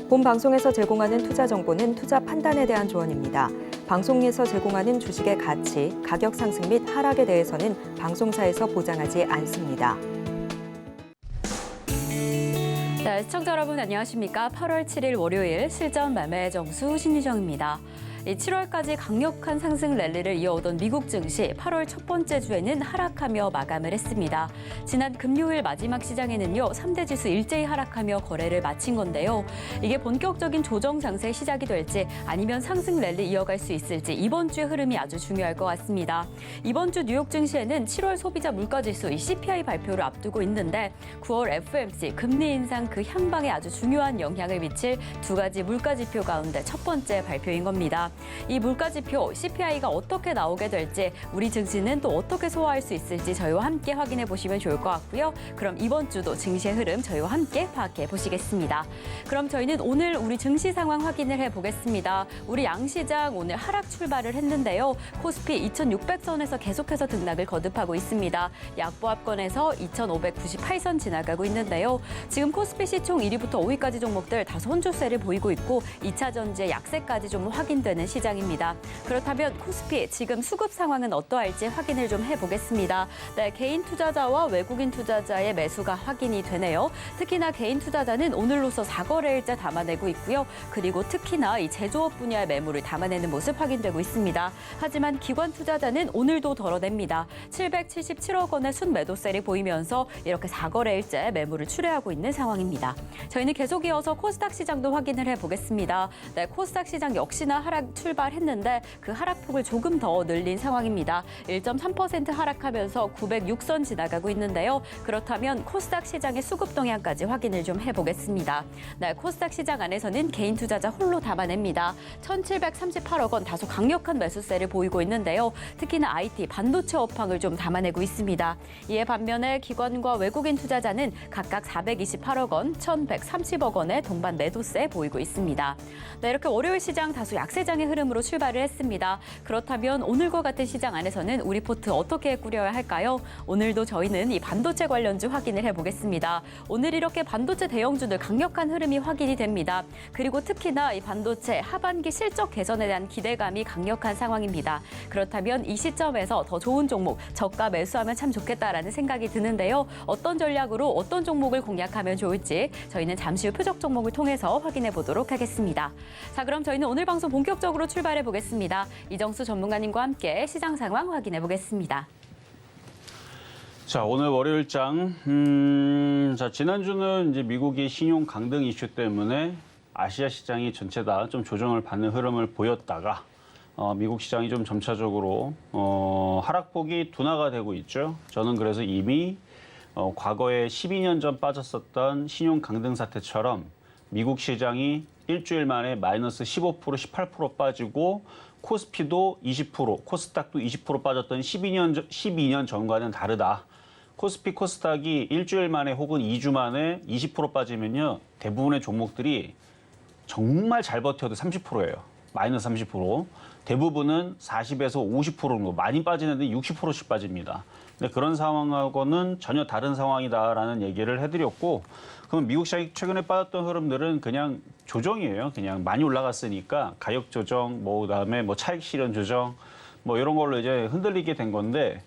본 방송에서 제공하는 투자 정보는 투자 판단에 대한 조언입니다. 방송에서 제공하는 주식의 가치, 가격 상승 및 하락에 대해서는 방송사에서 보장하지 않습니다. 네, 시청자 여러분 안녕하십니까? 8월 7일 월요일 실전 매매 정수 신유정입니다. 7월까지 강력한 상승 랠리를 이어오던 미국 증시 8월 첫 번째 주에는 하락하며 마감을 했습니다. 지난 금요일 마지막 시장에는요, 3대 지수 일제히 하락하며 거래를 마친 건데요. 이게 본격적인 조정 장세의 시작이 될지 아니면 상승 랠리 이어갈 수 있을지 이번 주의 흐름이 아주 중요할 것 같습니다. 이번 주 뉴욕 증시에는 7월 소비자 물가지수 CPI 발표를 앞두고 있는데 9월 FOMC 금리 인상 그 향방에 아주 중요한 영향을 미칠 두 가지 물가 지표 가운데 첫 번째 발표인 겁니다. 이 물가지표 CPI가 어떻게 나오게 될지 우리 증시는 또 어떻게 소화할 수 있을지 저희와 함께 확인해 보시면 좋을 것 같고요. 그럼 이번 주도 증시의 흐름 저희와 함께 파악해 보시겠습니다. 그럼 저희는 오늘 우리 증시 상황 확인을 해보겠습니다. 우리 양시장 오늘 하락 출발을 했는데요. 코스피 2600선에서 계속해서 등락을 거듭하고 있습니다. 약보합권에서 2598선 지나가고 있는데요. 지금 코스피 시총 1위부터 5위까지 종목들 다소 혼조세를 보이고 있고 2차 전지의 약세까지 좀 확인되는 시장입니다. 그렇다면 코스피 지금 수급 상황은 어떠할지 확인을 좀 해보겠습니다. 네, 개인 투자자와 외국인 투자자의 매수가 확인이 되네요. 특히나 개인 투자자는 오늘로서 4거래일째 담아내고 있고요. 그리고 특히나 이 제조업 분야의 매물을 담아내는 모습 확인되고 있습니다. 하지만 기관 투자자는 오늘도 덜어냅니다. 777억 원의 순매도세를 보이면서 이렇게 4거래일째 매물을 출회하고 있는 상황입니다. 저희는 계속 이어서 코스닥 시장도 확인을 해보겠습니다. 네, 코스닥 시장 역시나 하락 출발했는데 그 하락폭을 조금 더 늘린 상황입니다. 1.3% 하락하면서 906선 지나가고 있는데요. 그렇다면 코스닥 시장의 수급 동향까지 확인을 좀 해보겠습니다. 네, 코스닥 시장 안에서는 개인 투자자 홀로 담아냅니다. 1,738억 원 다소 강력한 매수세를 보이고 있는데요. 특히나 IT, 반도체 업황을 좀 담아내고 있습니다. 이에 반면에 기관과 외국인 투자자는 각각 428억 원, 1,130억 원의 동반 매도세 보이고 있습니다. 네, 이렇게 월요일 시장 다소 약세장의 흐름으로 출발을 했습니다. 그렇다면 오늘과 같은 시장 안에서는 우리 포트 어떻게 꾸려야 할까요? 오늘도 저희는 이 반도체 관련주 확인을 해보겠습니다. 오늘 이렇게 반도체 대형주들 강력한 흐름이 확인이 됩니다. 그리고 특히나 이 반도체 하반기 실적 개선에 대한 기대감이 강력한 상황입니다. 그렇다면 이 시점에서 더 좋은 종목, 저가 매수하면 참 좋겠다라는 생각이 드는데요. 어떤 전략으로 어떤 종목을 공략하면 좋을지 저희는 잠시 후 표적 종목을 통해서 확인해 보도록 하겠습니다. 자, 그럼 저희는 오늘 방송 본격적으로 출발해 보겠습니다. 이정수 전문가님과 함께 시장 상황 확인해 보겠습니다. 자, 오늘 월요일장. 자, 지난주는 이제 미국이 신용 강등 이슈 때문에 아시아 시장이 전체 다 좀 조정을 받는 흐름을 보였다가 미국 시장이 좀 점차적으로 하락폭이 둔화가 되고 있죠. 저는 그래서 이미 과거에 12년 전 빠졌었던 신용 강등 사태처럼 미국 시장이 일주일 만에 마이너스 15%, 18% 빠지고 코스피도 20%, 코스닥도 20% 빠졌던 12년 전과는 다르다. 코스피, 코스닥이 일주일 만에 혹은 2주 만에 20% 빠지면요. 대부분의 종목들이 정말 잘 버텨도 30%예요. 마이너스 30%. 대부분은 40에서 50% 정도, 많이 빠지는데 60%씩 빠집니다. 근데 그런 상황하고는 전혀 다른 상황이다라는 얘기를 해드렸고, 그럼 미국 시장이 최근에 빠졌던 흐름들은 그냥 조정이에요. 그냥 많이 올라갔으니까 가격 조정, 그다음에 차익 실현 조정, 이런 걸로 이제 흔들리게 된 건데,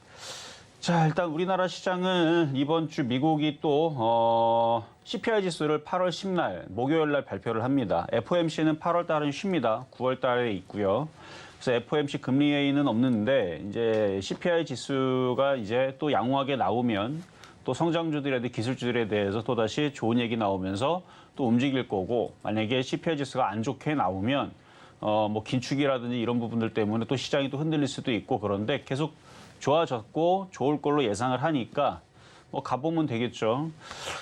자, 일단 우리나라 시장은 이번 주 미국이 또 CPI 지수를 8월 10날 목요일 날 발표를 합니다. FOMC는 8월 달은 쉽니다. 9월 달에 있고요. 그래서 FOMC 금리 회의는 없는데 이제 CPI 지수가 이제 또 양호하게 나오면 또 성장주들에 기술주들에 대해서 또다시 좋은 얘기 나오면서 또 움직일 거고, 만약에 CPI 지수가 안 좋게 나오면 긴축이라든지 이런 부분들 때문에 또 시장이 또 흔들릴 수도 있고, 그런데 계속 좋아졌고 좋을 걸로 예상을 하니까 가보면 되겠죠.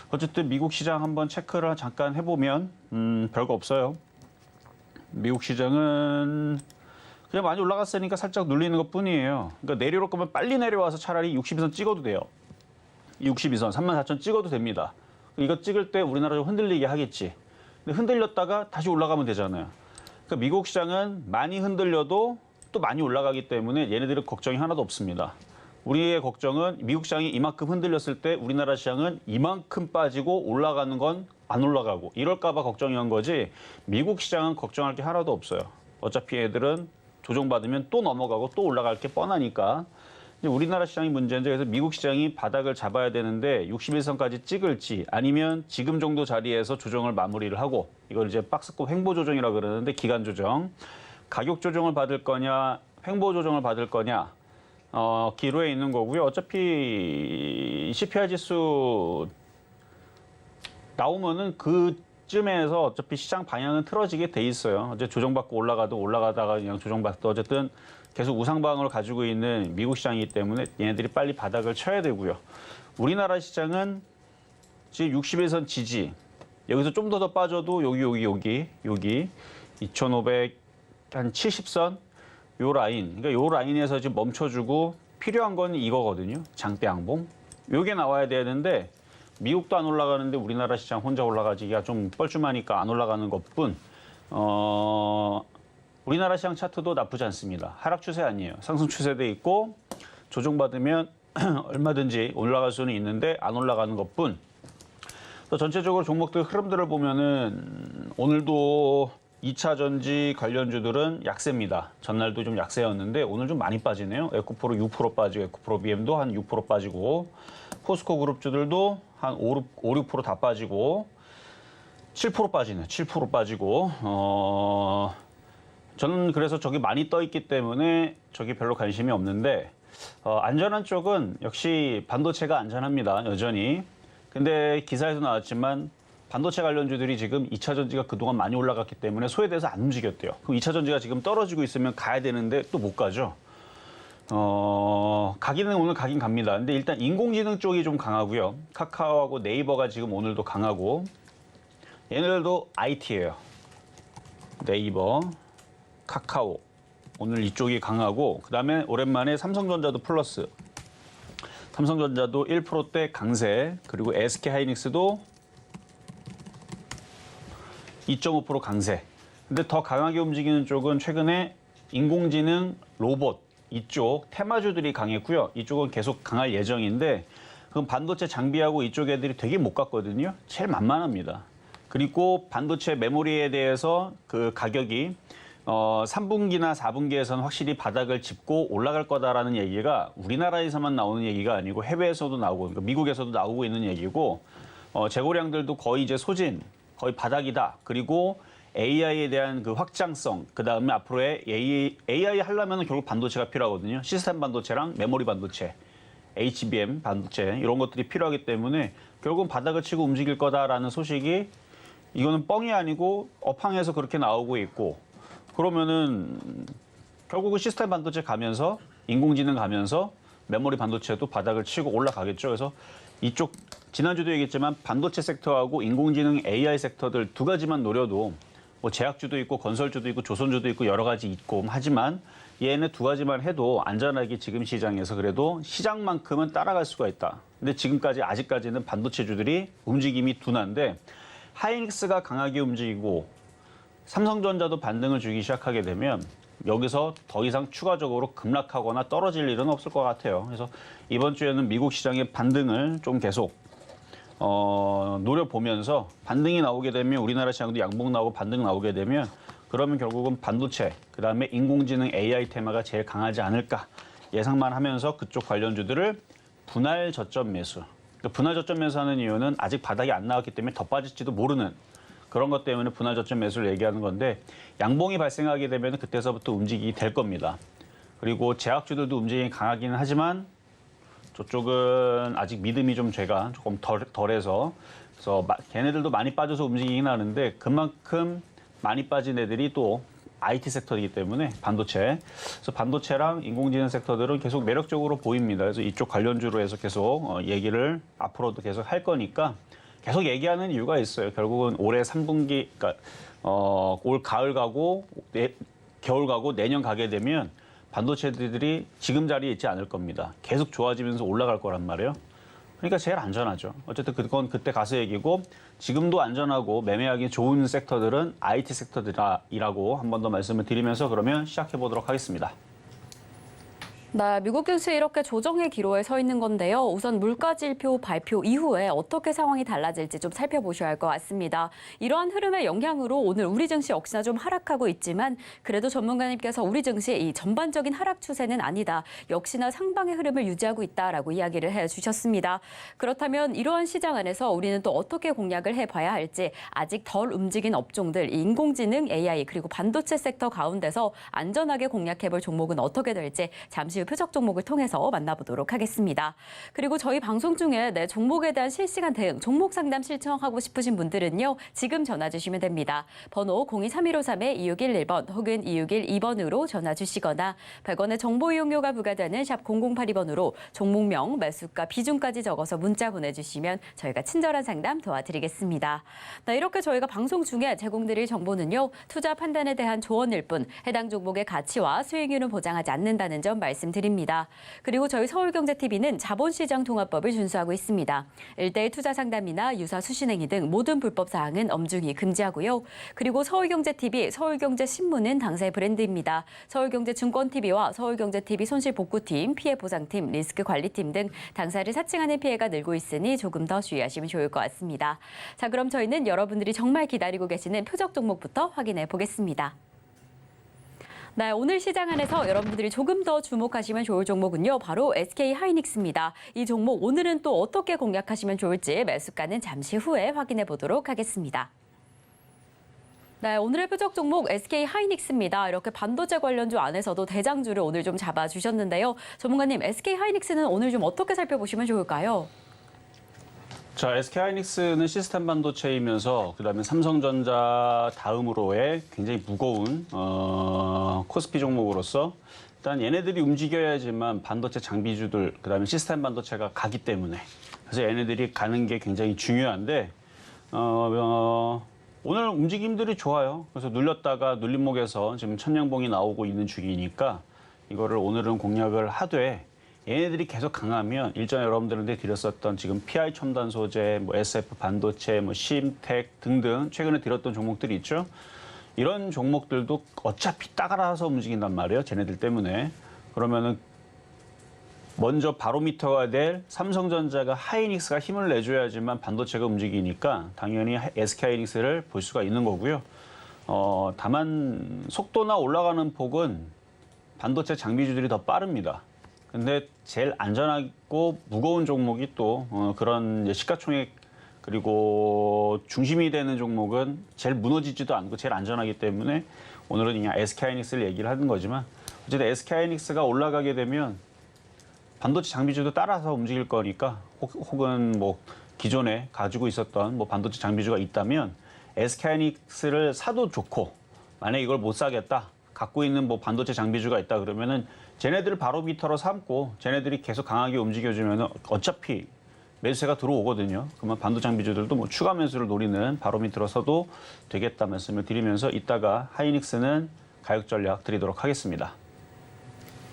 어쨌든 미국 시장 한번 체크를 잠깐 해보면 별거 없어요. 미국 시장은 그냥 많이 올라갔으니까 살짝 눌리는 것뿐이에요. 그러니까 내려올 거면 빨리 내려와서 차라리 62선 찍어도 돼요. 62선, 34,000 찍어도 됩니다. 이거 찍을 때 우리나라 좀 흔들리게 하겠지. 근데 흔들렸다가 다시 올라가면 되잖아요. 그러니까 미국 시장은 많이 흔들려도 또 많이 올라가기 때문에 얘네들은 걱정이 하나도 없습니다. 우리의 걱정은 미국 시장이 이만큼 흔들렸을 때 우리나라 시장은 이만큼 빠지고 올라가는 건 안 올라가고 이럴까 봐 걱정이한 거지 미국 시장은 걱정할 게 하나도 없어요. 어차피 애들은 조정받으면 또 넘어가고 또 올라갈 게 뻔하니까. 이제 우리나라 시장이 문제인데 그래서 미국 시장이 바닥을 잡아야 되는데 61선까지 찍을지 아니면 지금 정도 자리에서 조정을 마무리를 하고 이걸 이제 박스권 횡보 조정이라고 그러는데 기간 조정. 가격 조정을 받을 거냐 횡보 조정을 받을 거냐 기로에 있는 거고요. 어차피 CPI 지수 나오면은 그쯤에서 어차피 시장 방향은 틀어지게 돼 있어요. 어제 조정받고 올라가다가 그냥 조정받고 어쨌든 계속 우상방을 가지고 있는 미국 시장이기 때문에 얘네들이 빨리 바닥을 쳐야 되고요. 우리나라 시장은 지금 60일선 지지 여기서 좀 더 빠져도 여기 2,570선 요 라인 그러니까 요 라인에서 지금 멈춰주고 필요한 건 이거거든요. 장대 양봉 요게 나와야 되는데 미국도 안 올라가는데 우리나라 시장 혼자 올라가기가 좀 뻘쭘하니까 안 올라가는 것뿐 우리나라 시장 차트도 나쁘지 않습니다. 하락 추세 아니에요. 상승 추세돼 있고 조정받으면 얼마든지 올라갈 수는 있는데 안 올라가는 것뿐. 또 전체적으로 종목들 흐름들을 보면은 오늘도 2차 전지 관련주들은 약세입니다. 전날도 좀 약세였는데 오늘 좀 많이 빠지네요. 에코프로 6% 빠지고 에코프로 BM도 한 6% 빠지고 포스코 그룹주들도 한 5, 6% 다 빠지고 7% 빠지네요. 7% 빠지고 저는 그래서 저기 많이 떠 있기 때문에 저기 별로 관심이 없는데 안전한 쪽은 역시 반도체가 안전합니다. 여전히. 근데 기사에도 나왔지만 반도체 관련주들이 지금 2차 전지가 그동안 많이 올라갔기 때문에 소외돼서 안 움직였대요. 그럼 2차 전지가 지금 떨어지고 있으면 가야 되는데 또 못 가죠. 가기는 오늘 가긴 갑니다. 근데 일단 인공지능 쪽이 좀 강하고요. 카카오하고 네이버가 지금 오늘도 강하고 얘네들도 IT예요. 네이버, 카카오 오늘 이쪽이 강하고 그다음에 오랜만에 삼성전자도 플러스. 삼성전자도 1%대 강세 그리고 SK하이닉스도 2.5% 강세. 근데 더 강하게 움직이는 쪽은 최근에 인공지능, 로봇 이쪽 테마주들이 강했고요. 이쪽은 계속 강할 예정인데 그럼 반도체 장비하고 이쪽 애들이 되게 못 갔거든요. 제일 만만합니다. 그리고 반도체 메모리에 대해서 그 가격이 3분기나 4분기에서는 확실히 바닥을 짚고 올라갈 거다라는 얘기가 우리나라에서만 나오는 얘기가 아니고 해외에서도 나오고 그러니까 미국에서도 나오고 있는 얘기고 재고량들도 거의 이제 소진, 거의 바닥이다. 그리고 AI에 대한 그 확장성, 그 다음에 앞으로의 AI 하려면 결국 반도체가 필요하거든요. 시스템 반도체랑 메모리 반도체, HBM 반도체 이런 것들이 필요하기 때문에 결국은 바닥을 치고 움직일 거다라는 소식이 이거는 뻥이 아니고 업황에서 그렇게 나오고 있고 그러면은 결국은 시스템 반도체 가면서 인공지능 가면서 메모리 반도체도 바닥을 치고 올라가겠죠. 그래서 이쪽 지난주도 얘기했지만 반도체 섹터하고 인공지능 AI 섹터들 두 가지만 노려도 뭐 제약주도 있고 건설주도 있고 조선주도 있고 여러 가지 있고 하지만 얘네 두 가지만 해도 안전하게 지금 시장에서 그래도 시장만큼은 따라갈 수가 있다. 근데 지금까지 아직까지는 반도체주들이 움직임이 둔한데 하이닉스가 강하게 움직이고 삼성전자도 반등을 주기 시작하게 되면 여기서 더 이상 추가적으로 급락하거나 떨어질 일은 없을 것 같아요. 그래서 이번 주에는 미국 시장의 반등을 좀 계속 노려보면서 반등이 나오게 되면 우리나라 시장도 양봉 나오고 반등 나오게 되면 그러면 결국은 반도체, 그다음에 인공지능 AI 테마가 제일 강하지 않을까 예상만 하면서 그쪽 관련주들을 분할 저점 매수. 그러니까 분할 저점 매수하는 이유는 아직 바닥이 안 나왔기 때문에 더 빠질지도 모르는 그런 것 때문에 분할 저점 매수를 얘기하는 건데 양봉이 발생하게 되면 그때서부터 움직이게 될 겁니다. 그리고 제약주들도 움직임이 강하기는 하지만 저쪽은 아직 믿음이 좀 제가 조금 덜해서 그래서 걔네들도 많이 빠져서 움직이긴 하는데 그만큼 많이 빠진 애들이 또 IT 섹터이기 때문에 반도체. 그래서 반도체랑 인공지능 섹터들은 계속 매력적으로 보입니다. 그래서 이쪽 관련주로 해서 계속 얘기를 앞으로도 계속 할 거니까 계속 얘기하는 이유가 있어요. 결국은 올해 3분기, 그러니까 올 가을 가고 겨울 가고 내년 가게 되면 반도체들이 지금 자리에 있지 않을 겁니다. 계속 좋아지면서 올라갈 거란 말이에요. 그러니까 제일 안전하죠. 어쨌든 그건 그때 가서 얘기고 지금도 안전하고 매매하기 좋은 섹터들은 IT 섹터들이라고 한 번 더 말씀을 드리면서 그러면 시작해 보도록 하겠습니다. 네, 미국 증시 이렇게 조정의 기로에 서 있는 건데요. 우선 물가지표 발표 이후에 어떻게 상황이 달라질지 좀 살펴보셔야 할 것 같습니다. 이러한 흐름의 영향으로 오늘 우리 증시 역시나 좀 하락하고 있지만 그래도 전문가님께서 우리 증시 이 전반적인 하락 추세는 아니다. 역시나 상방의 흐름을 유지하고 있다라고 이야기를 해주셨습니다. 그렇다면 이러한 시장 안에서 우리는 또 어떻게 공략을 해봐야 할지 아직 덜 움직인 업종들, 인공지능, AI 그리고 반도체 섹터 가운데서 안전하게 공략해볼 종목은 어떻게 될지 잠시 후 표적 종목을 통해서 만나보도록 하겠습니다. 그리고 저희 방송 중에 내 종목에 대한 실시간 대응, 종목 상담 신청하고 싶으신 분들은요. 지금 전화 주시면 됩니다. 번호 023153-2611번 혹은 2612번으로 전화 주시거나 100원의 정보 이용료가 부과되는 샵 0082번으로 종목명, 매수가, 비중까지 적어서 문자 보내주시면 저희가 친절한 상담 도와드리겠습니다. 네, 이렇게 저희가 방송 중에 제공드릴 정보는요. 투자 판단에 대한 조언일 뿐 해당 종목의 가치와 수익률은 보장하지 않는다는 점 말씀드립니다. 그리고 저희 서울경제TV는 자본시장 통합법을 준수하고 있습니다. 1:1 투자 상담이나 유사 수신행위 등 모든 불법 사항은 엄중히 금지하고요. 그리고 서울경제TV, 서울경제신문은 당사의 브랜드입니다. 서울경제증권TV와 서울경제TV 손실복구팀, 피해보상팀, 리스크관리팀 등 당사를 사칭하는 피해가 늘고 있으니 조금 더 주의하시면 좋을 것 같습니다. 자, 그럼 저희는 여러분들이 정말 기다리고 계시는 표적 종목부터 확인해 보겠습니다. 네, 오늘 시장 안에서 여러분들이 조금 더 주목하시면 좋을 종목은요. 바로 SK하이닉스입니다. 이 종목 오늘은 또 어떻게 공략하시면 좋을지 매수가는 잠시 후에 확인해 보도록 하겠습니다. 네, 오늘의 표적 종목 SK하이닉스입니다. 이렇게 반도체 관련주 안에서도 대장주를 오늘 좀 잡아주셨는데요. 전문가님, SK하이닉스는 오늘 좀 어떻게 살펴보시면 좋을까요? 자, SK하이닉스는 시스템 반도체이면서 그다음에 삼성전자 다음으로의 굉장히 무거운 코스피 종목으로서 일단 얘네들이 움직여야지만 반도체 장비주들 그다음에 시스템 반도체가 가기 때문에 그래서 얘네들이 가는 게 굉장히 중요한데 오늘 움직임들이 좋아요. 그래서 눌렸다가 눌림목에서 지금 천냥봉이 나오고 있는 중이니까 이거를 오늘은 공략을 하되 얘네들이 계속 강하면 일전에 여러분들한테 드렸었던 지금 PI 첨단 소재, 뭐 SF 반도체, 뭐 심텍 등등 최근에 드렸던 종목들이 있죠. 이런 종목들도 어차피 따라서 움직인단 말이에요. 쟤네들 때문에. 그러면은 먼저 바로미터가 될 삼성전자가 하이닉스가 힘을 내줘야지만 반도체가 움직이니까 당연히 SK하이닉스를 볼 수가 있는 거고요. 다만 속도나 올라가는 폭은 반도체 장비주들이 더 빠릅니다. 근데 제일 안전하고 무거운 종목이 또 그런 이제 시가총액 그리고 중심이 되는 종목은 제일 무너지지도 않고 제일 안전하기 때문에 오늘은 그냥 SK하이닉스를 얘기를 하는 거지만 어쨌든 SK하이닉스가 올라가게 되면 반도체 장비주도 따라서 움직일 거니까 혹은 뭐 기존에 가지고 있었던 뭐 반도체 장비주가 있다면 SK하이닉스를 사도 좋고 만약에 이걸 못 사겠다. 갖고 있는 뭐 반도체 장비주가 있다 그러면은 쟤네들을 바로미터로 삼고 쟤네들이 계속 강하게 움직여주면 어차피 매수세가 들어오거든요. 그러면 반도체 장비주들도 뭐 추가 매수를 노리는 바로미터로 서도 되겠다 말씀을 드리면서 이따가 하이닉스는 가격 전략 드리도록 하겠습니다.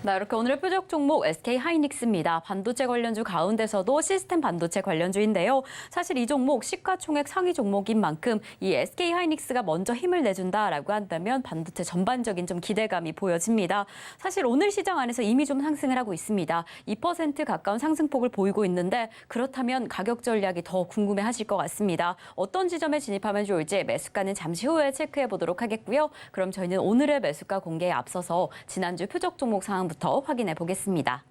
네, 이렇게 오늘의 표적 종목 SK하이닉스입니다. 반도체 관련주 가운데서도 시스템 반도체 관련주인데요. 사실 이 종목 시가총액 상위 종목인 만큼 이 SK하이닉스가 먼저 힘을 내준다라고 한다면 반도체 전반적인 좀 기대감이 보여집니다. 사실 오늘 시장 안에서 이미 좀 상승을 하고 있습니다. 2% 가까운 상승폭을 보이고 있는데 그렇다면 가격 전략이 더 궁금해하실 것 같습니다. 어떤 지점에 진입하면 좋을지 매수가는 잠시 후에 체크해 보도록 하겠고요. 그럼 저희는 오늘의 매수가 공개에 앞서서 지난주 표적 종목 상황부터 확인해 보겠습니다.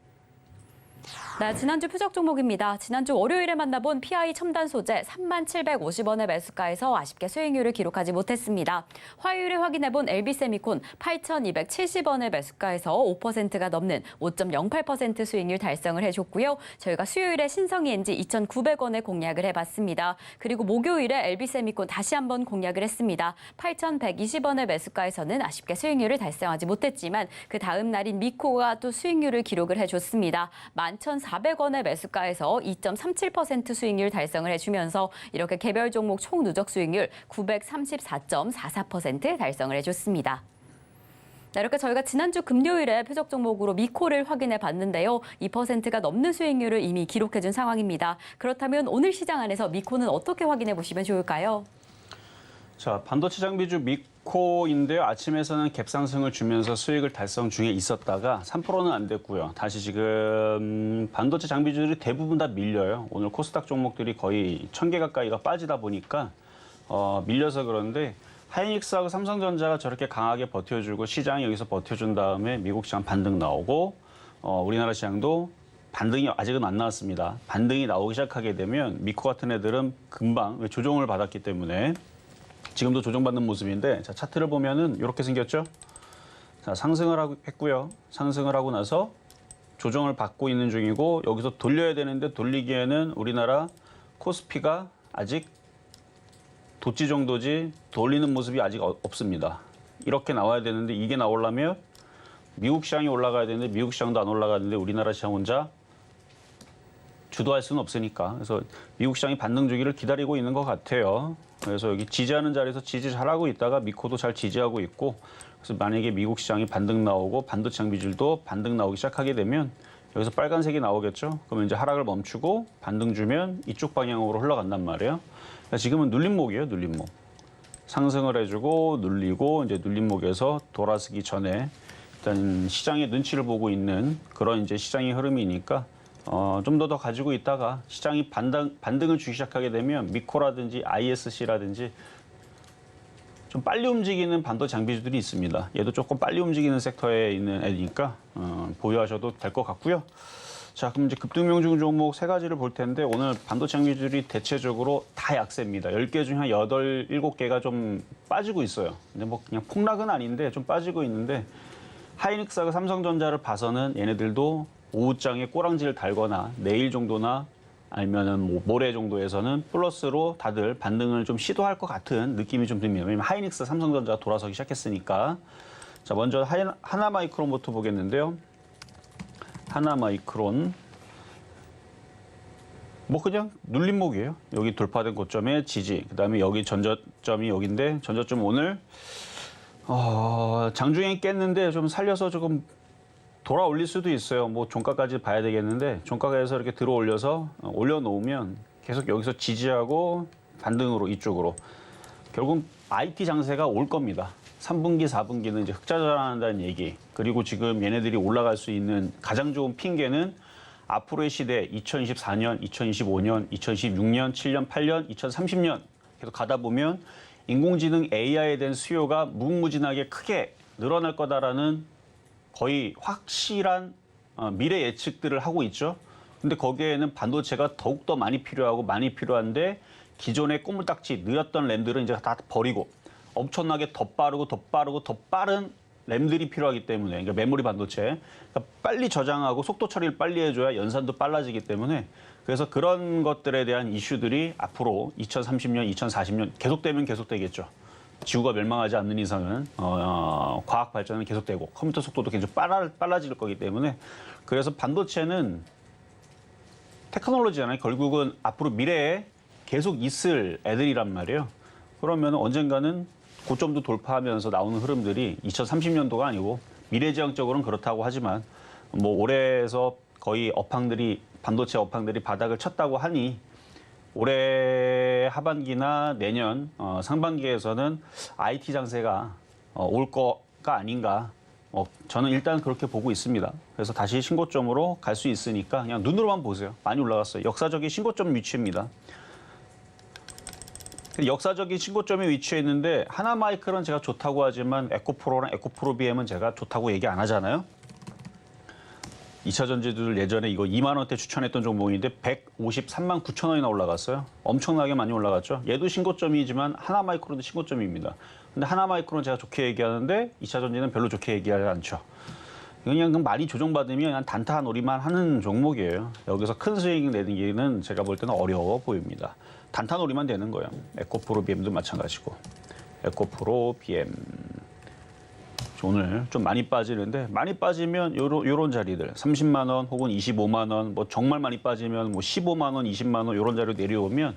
네, 지난주 표적 종목입니다. 지난주 월요일에 만나본 PI 첨단 소재 3750원의 매수가에서 아쉽게 수익률을 기록하지 못했습니다. 화요일에 확인해본 LB세미콘 8270원의 매수가에서 5%가 넘는 5.08% 수익률 달성을 해줬고요. 저희가 수요일에 신성이엔지 2,900원에 공략을 해봤습니다. 그리고 목요일에 LB세미콘 다시 한번 공략을 했습니다. 8120원의 매수가에서는 아쉽게 수익률을 달성하지 못했지만 그 다음 날인 미코가 또 수익률을 기록을 해줬습니다. 11,400원의 매수가에서 2.37% 수익률 달성을 해주면서 이렇게 개별 종목 총 누적 수익률 934.44% 달성을 해줬습니다. 네, 이렇게 저희가 지난주 금요일에 표적 종목으로 미코를 확인해 봤는데요. 2%가 넘는 수익률을 이미 기록해준 상황입니다. 그렇다면 오늘 시장 안에서 미코는 어떻게 확인해 보시면 좋을까요? 자, 반도체 장비주 미코인데요. 아침에서는 갭상승을 주면서 수익을 달성 중에 있었다가 3%는 안 됐고요. 다시 지금 반도체 장비주들이 대부분 다 밀려요. 오늘 코스닥 종목들이 거의 1000개 가까이가 빠지다 보니까 밀려서 그런데 하이닉스하고 삼성전자가 저렇게 강하게 버텨주고 시장이 여기서 버텨준 다음에 미국 시장 반등 나오고 우리나라 시장도 반등이 아직은 안 나왔습니다. 반등이 나오기 시작하게 되면 미코 같은 애들은 금방 조정을 받았기 때문에 지금도 조정받는 모습인데 자, 차트를 보면은 이렇게 생겼죠. 자, 상승을 했고요. 상승을 하고 나서 조정을 받고 있는 중이고 여기서 돌려야 되는데 돌리기에는 우리나라 코스피가 아직 도치 정도지 돌리는 모습이 아직 없습니다. 이렇게 나와야 되는데 이게 나오려면 미국 시장이 올라가야 되는데 미국 시장도 안 올라가는데 우리나라 시장 혼자 주도할 수는 없으니까. 그래서 미국 시장이 반등 주기를 기다리고 있는 것 같아요. 그래서 여기 지지하는 자리에서 지지 잘하고 있다가 미코도 잘 지지하고 있고 그래서 만약에 미국 시장이 반등 나오고 반도체 장비줄도 반등 나오기 시작하게 되면 여기서 빨간색이 나오겠죠. 그러면 이제 하락을 멈추고 반등 주면 이쪽 방향으로 흘러간단 말이에요. 그러니까 지금은 눌림목이에요. 눌림목. 상승을 해주고 눌리고 이제 눌림목에서 돌아서기 전에 일단 시장의 눈치를 보고 있는 그런 이제 시장의 흐름이니까 좀 더 가지고 있다가 시장이 반등을 주기 시작하게 되면 미코라든지 ISC라든지 좀 빨리 움직이는 반도체 장비주들이 있습니다. 얘도 조금 빨리 움직이는 섹터에 있는 애니까 보유하셔도 될 것 같고요. 자, 그럼 이제 급등명중 종목 세 가지를 볼 텐데 오늘 반도체 장비주들이 대체적으로 다 약세입니다. 10개 중에 한 8, 7개가 좀 빠지고 있어요. 근데 뭐 그냥 폭락은 아닌데 좀 빠지고 있는데 하이닉스하고 삼성전자를 봐서는 얘네들도 오후장에 꼬랑지를 달거나 내일 정도나 아니면은 뭐 모레 정도에서는 플러스로 다들 반등을 좀 시도할 것 같은 느낌이 좀 듭니다. 왜냐면 하이닉스, 삼성전자가 돌아서기 시작했으니까. 자, 먼저 하나마이크론부터 보겠는데요. 하나마이크론. 뭐 그냥 눌림목이에요. 여기 돌파된 고점에 지지. 그다음에 여기 전저점이 여기인데 전저점 오늘 장중에 깼는데 좀 살려서 조금 돌아 올릴 수도 있어요. 뭐 종가까지 봐야 되겠는데 종가에서 이렇게 들어 올려서 올려놓으면 계속 여기서 지지하고 반등으로 이쪽으로 결국 IT 장세가 올 겁니다. 3분기, 4분기는 이제 흑자 전환한다는 얘기. 그리고 지금 얘네들이 올라갈 수 있는 가장 좋은 핑계는 앞으로의 시대 2024년, 2025년, 2026년, 7년, 8년, 2030년 계속 가다 보면 인공지능 AI에 대한 수요가 무궁무진하게 크게 늘어날 거다라는 거의 확실한 미래 예측들을 하고 있죠. 근데 거기에는 반도체가 더욱더 많이 필요한데 기존의 꼬물딱지 느렸던 램들은 이제 다 버리고 엄청나게 더 빠르고 더 빠른 램들이 필요하기 때문에 그러니까 메모리 반도체 그러니까 빨리 저장하고 속도 처리를 빨리 해줘야 연산도 빨라지기 때문에 그래서 그런 것들에 대한 이슈들이 앞으로 2030년, 2040년 계속되겠죠. 지구가 멸망하지 않는 이상은 과학 발전은 계속되고 컴퓨터 속도도 계속 빨라질 거기 때문에 그래서 반도체는 테크놀로지잖아요. 결국은 앞으로 미래에 계속 있을 애들이란 말이에요. 그러면 언젠가는 고점도 돌파하면서 나오는 흐름들이 2030년도가 아니고 미래지향적으로는 그렇다고 하지만 뭐 올해에서 거의 반도체 업황들이 바닥을 쳤다고 하니 올해 하반기나 내년 상반기에서는 IT 장세가 올 거가 아닌가. 저는 일단 그렇게 보고 있습니다. 그래서 다시 신고점으로 갈 수 있으니까 그냥 눈으로만 보세요. 많이 올라갔어요. 역사적인 신고점 위치입니다. 역사적인 신고점에 위치해 있는데 하나마이크는 제가 좋다고 하지만 에코프로랑 에코프로 BM은 제가 좋다고 얘기 안 하잖아요. 2차 전지들 예전에 이거 2만 원대 추천했던 종목인데 153만 9천 원이나 올라갔어요. 엄청나게 많이 올라갔죠. 얘도 신고점이지만 하나마이크론도 신고점입니다. 근데 하나마이크론 제가 좋게 얘기하는데 2차 전지는 별로 좋게 얘기하지 않죠. 그냥 많이 조정받으면 그냥 단타놀이만 하는 종목이에요. 여기서 큰 수익 내기는 제가 볼 때는 어려워 보입니다. 단타놀이만 되는 거예요. 에코프로 BM도 마찬가지고. 에코프로 BM. 오늘 좀 많이 빠지는데 많이 빠지면 요런 자리들 30만 원 혹은 25만 원 뭐 정말 많이 빠지면 뭐 15만 원, 20만 원 이런 자리로 내려오면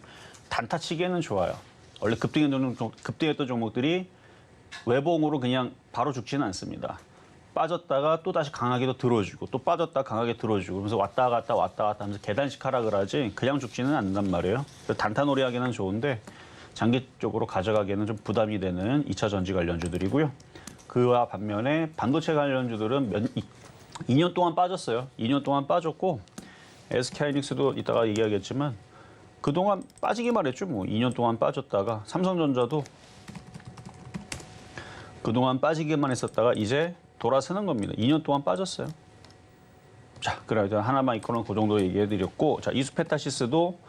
단타 치기에는 좋아요. 원래 급등했던 종목들이 외봉으로 그냥 바로 죽지는 않습니다. 빠졌다가 또 다시 강하게 또 들어주고 또 빠졌다 강하게 들어주고 그러면서 왔다 갔다 하면서 계단식 하락을 하지 그냥 죽지는 않는단 말이에요. 단타놀이 하기는 좋은데 장기적으로 가져가기에는 좀 부담이 되는 2차 전지 관련주들이고요. 그와 반면에 반도체 관련주들은 2년 동안 빠졌어요. 2년 동안 빠졌고 SK하이닉스도 이따가 얘기하겠지만 그동안 빠지기만 했죠. 뭐 2년 동안 빠졌다가 삼성전자도 그동안 빠지기만 했었다가 이제 돌아서는 겁니다. 2년 동안 빠졌어요. 자, 그래서 하나만 이코는 그 정도 얘기해드렸고, 자, 이수페타시스도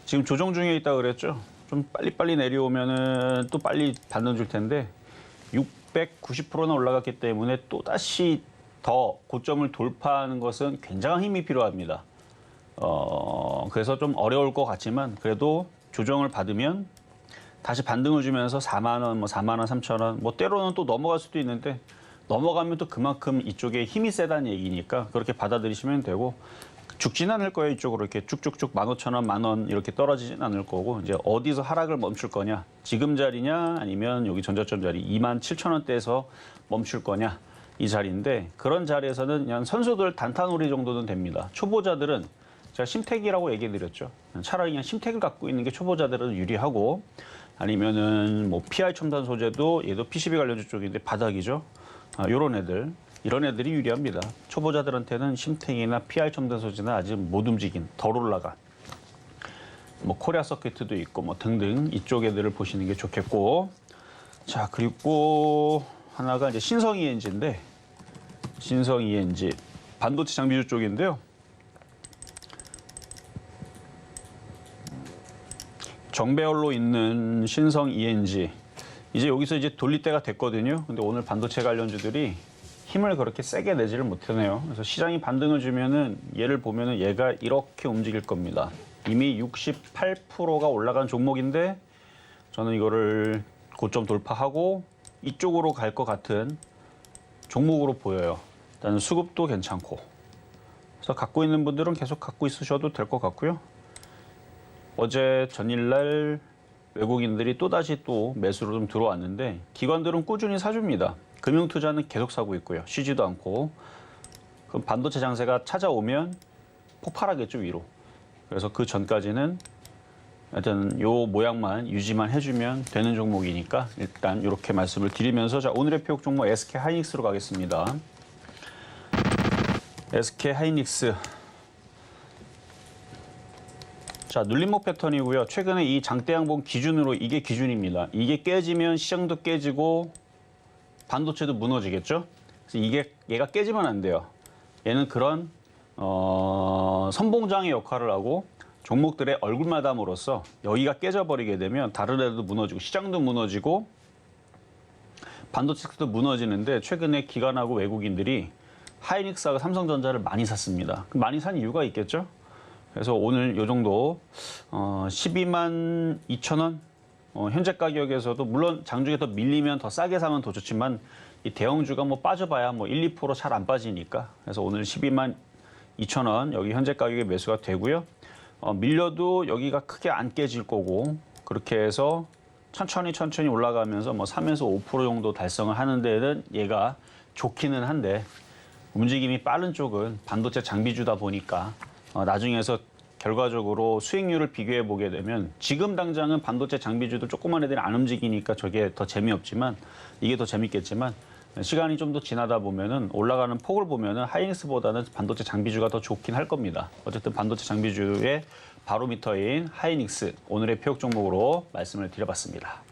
지금 조정 중에 있다 그랬죠. 좀 빨리빨리 내려오면은 또 빨리 반등 줄 텐데 690%나 올라갔기 때문에 또 다시 더 고점을 돌파하는 것은 굉장한 힘이 필요합니다. 그래서 좀 어려울 것 같지만 그래도 조정을 받으면 다시 반등을 주면서 4만 원, 뭐 4만 원, 3천 원, 뭐 때로는 또 넘어갈 수도 있는데 넘어가면 또 그만큼 이쪽에 힘이 세다는 얘기니까 그렇게 받아들이시면 되고 죽진 않을 거예요. 이쪽으로 이렇게 쭉쭉쭉 15,000원, 10,000원 이렇게 떨어지진 않을 거고 이제 어디서 하락을 멈출 거냐, 지금 자리냐 아니면 여기 전저점 자리 27,000원대에서 멈출 거냐 이 자리인데 그런 자리에서는 그냥 선수들 단타놀이 정도는 됩니다. 초보자들은 제가 심택이라고 얘기해드렸죠. 차라리 그냥 심택을 갖고 있는 게 초보자들은 유리하고 아니면은 뭐 PI 첨단 소재도 얘도 PCB 관련주 쪽인데 바닥이죠. 요런 애들, 이런 애들이 유리합니다. 초보자들한테는 심택이나 PI 첨단 소재는 아직 못 움직인, 덜 올라간 뭐 코리아 서킷도 있고 뭐 등등 이쪽 애들을 보시는 게 좋겠고 자 그리고 하나가 이제 신성 ENG인데 신성 ENG 반도체 장비주 쪽인데요. 정배열로 있는 신성 ENG 이제 여기서 이제 돌릴 때가 됐거든요. 근데 오늘 반도체 관련주들이 힘을 그렇게 세게 내지를 못하네요. 그래서 시장이 반등을 주면은 얘를 보면은 얘가 이렇게 움직일 겁니다. 이미 68%가 올라간 종목인데 저는 이거를 고점 돌파하고 이쪽으로 갈 것 같은 종목으로 보여요. 일단 수급도 괜찮고. 그래서 갖고 있는 분들은 계속 갖고 있으셔도 될 것 같고요. 어제 전일날 외국인들이 또다시 또 매수로 좀 들어왔는데 기관들은 꾸준히 사줍니다. 금융투자는 계속 사고 있고요. 쉬지도 않고. 그럼 반도체 장세가 찾아오면 폭발하겠죠, 위로. 그래서 그 전까지는 하여튼 요 모양만 유지만 해주면 되는 종목이니까 일단 이렇게 말씀을 드리면서 자 오늘의 표적 종목 SK하이닉스로 가겠습니다. SK하이닉스 자 눌림목 패턴이고요. 최근에 이 장대양봉 기준으로 이게 기준입니다. 이게 깨지면 시장도 깨지고 반도체도 무너지겠죠. 그래서 얘가 깨지면 안 돼요. 얘는 그런 선봉장의 역할을 하고 종목들의 얼굴마담으로써 여기가 깨져버리게 되면 다른 애들도 무너지고 시장도 무너지고 반도체도 무너지는데 최근에 기관하고 외국인들이 하이닉스하고 삼성전자를 많이 샀습니다. 많이 산 이유가 있겠죠. 그래서 오늘 이 정도 12만 2천 원 현재 가격에서도 물론 장중에 더 밀리면 더 싸게 사면 더 좋지만 이 대형주가 뭐 빠져봐야 뭐 1, 2% 잘 안 빠지니까 그래서 오늘 12만 2천 원 여기 현재 가격에 매수가 되고요. 밀려도 여기가 크게 안 깨질 거고 그렇게 해서 천천히 올라가면서 뭐 3에서 5% 정도 달성을 하는 데는 얘가 좋기는 한데 움직임이 빠른 쪽은 반도체 장비주다 보니까 나중에서 결과적으로 수익률을 비교해 보게 되면 지금 당장은 반도체 장비주도 조그만 애들이 안 움직이니까 저게 더 재미없지만 이게 더 재밌겠지만 시간이 좀 더 지나다 보면은 올라가는 폭을 보면은 하이닉스보다는 반도체 장비주가 더 좋긴 할 겁니다. 어쨌든 반도체 장비주의 바로미터인 하이닉스 오늘의 표적 종목으로 말씀을 드려봤습니다.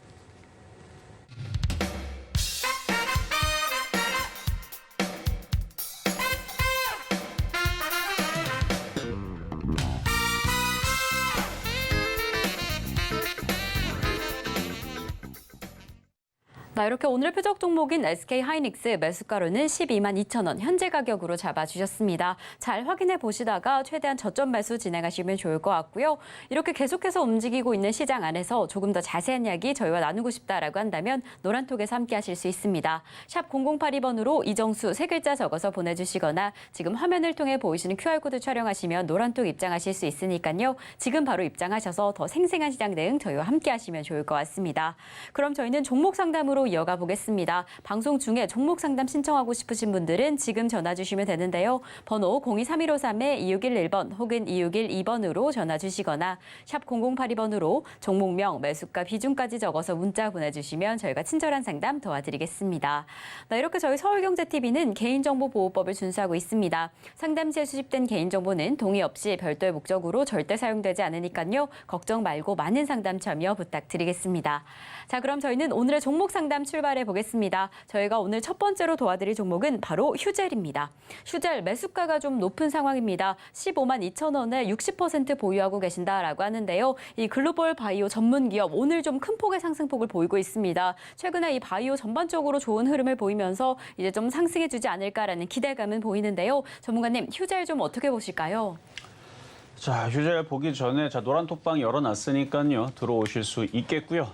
자, 이렇게 오늘의 표적 종목인 SK하이닉스 매수가로는 12만 2천 원 현재 가격으로 잡아주셨습니다. 잘 확인해 보시다가 최대한 저점 매수 진행하시면 좋을 것 같고요. 이렇게 계속해서 움직이고 있는 시장 안에서 조금 더 자세한 이야기 저희와 나누고 싶다라고 한다면 노란톡에서 함께 하실 수 있습니다. 샵 0082번으로 이정수 3글자 적어서 보내주시거나 지금 화면을 통해 보이시는 QR코드 촬영하시면 노란톡 입장하실 수 있으니까요. 지금 바로 입장하셔서 더 생생한 시장 대응 저희와 함께 하시면 좋을 것 같습니다. 그럼 저희는 종목 상담으로 상담으로 이어가 보겠습니다. 방송 중에 종목 상담 신청하고 싶으신 분들은 지금 전화 주시면 되는데요. 번호 023153-2611번 혹은 2612번으로 전화 주시거나 샵 0082번으로 종목명, 매수가, 비중까지 적어서 문자 보내주시면 저희가 친절한 상담 도와드리겠습니다. 네, 이렇게 저희 서울경제TV는 개인정보보호법을 준수하고 있습니다. 상담 시에 수집된 개인정보는 동의 없이 별도의 목적으로 절대 사용되지 않으니까요. 걱정 말고 많은 상담 참여 부탁드리겠습니다. 자, 그럼 저희는 오늘의 종목 상담 출발해 보겠습니다. 저희가 오늘 첫 번째로 도와드릴 종목은 바로 휴젤입니다. 휴젤 매수가가 좀 높은 상황입니다. 15만 2천 원에 60% 보유하고 계신다라고 하는데요. 이 글로벌 바이오 전문 기업 오늘 좀 큰 폭의 상승폭을 보이고 있습니다. 최근에 이 바이오 전반적으로 좋은 흐름을 보이면서 이제 좀 상승해주지 않을까라는 기대감은 보이는데요. 전문가님, 휴젤 좀 어떻게 보실까요? 자, 휴젤 보기 전에 노란 톡방 열어놨으니까요. 들어오실 수 있겠고요.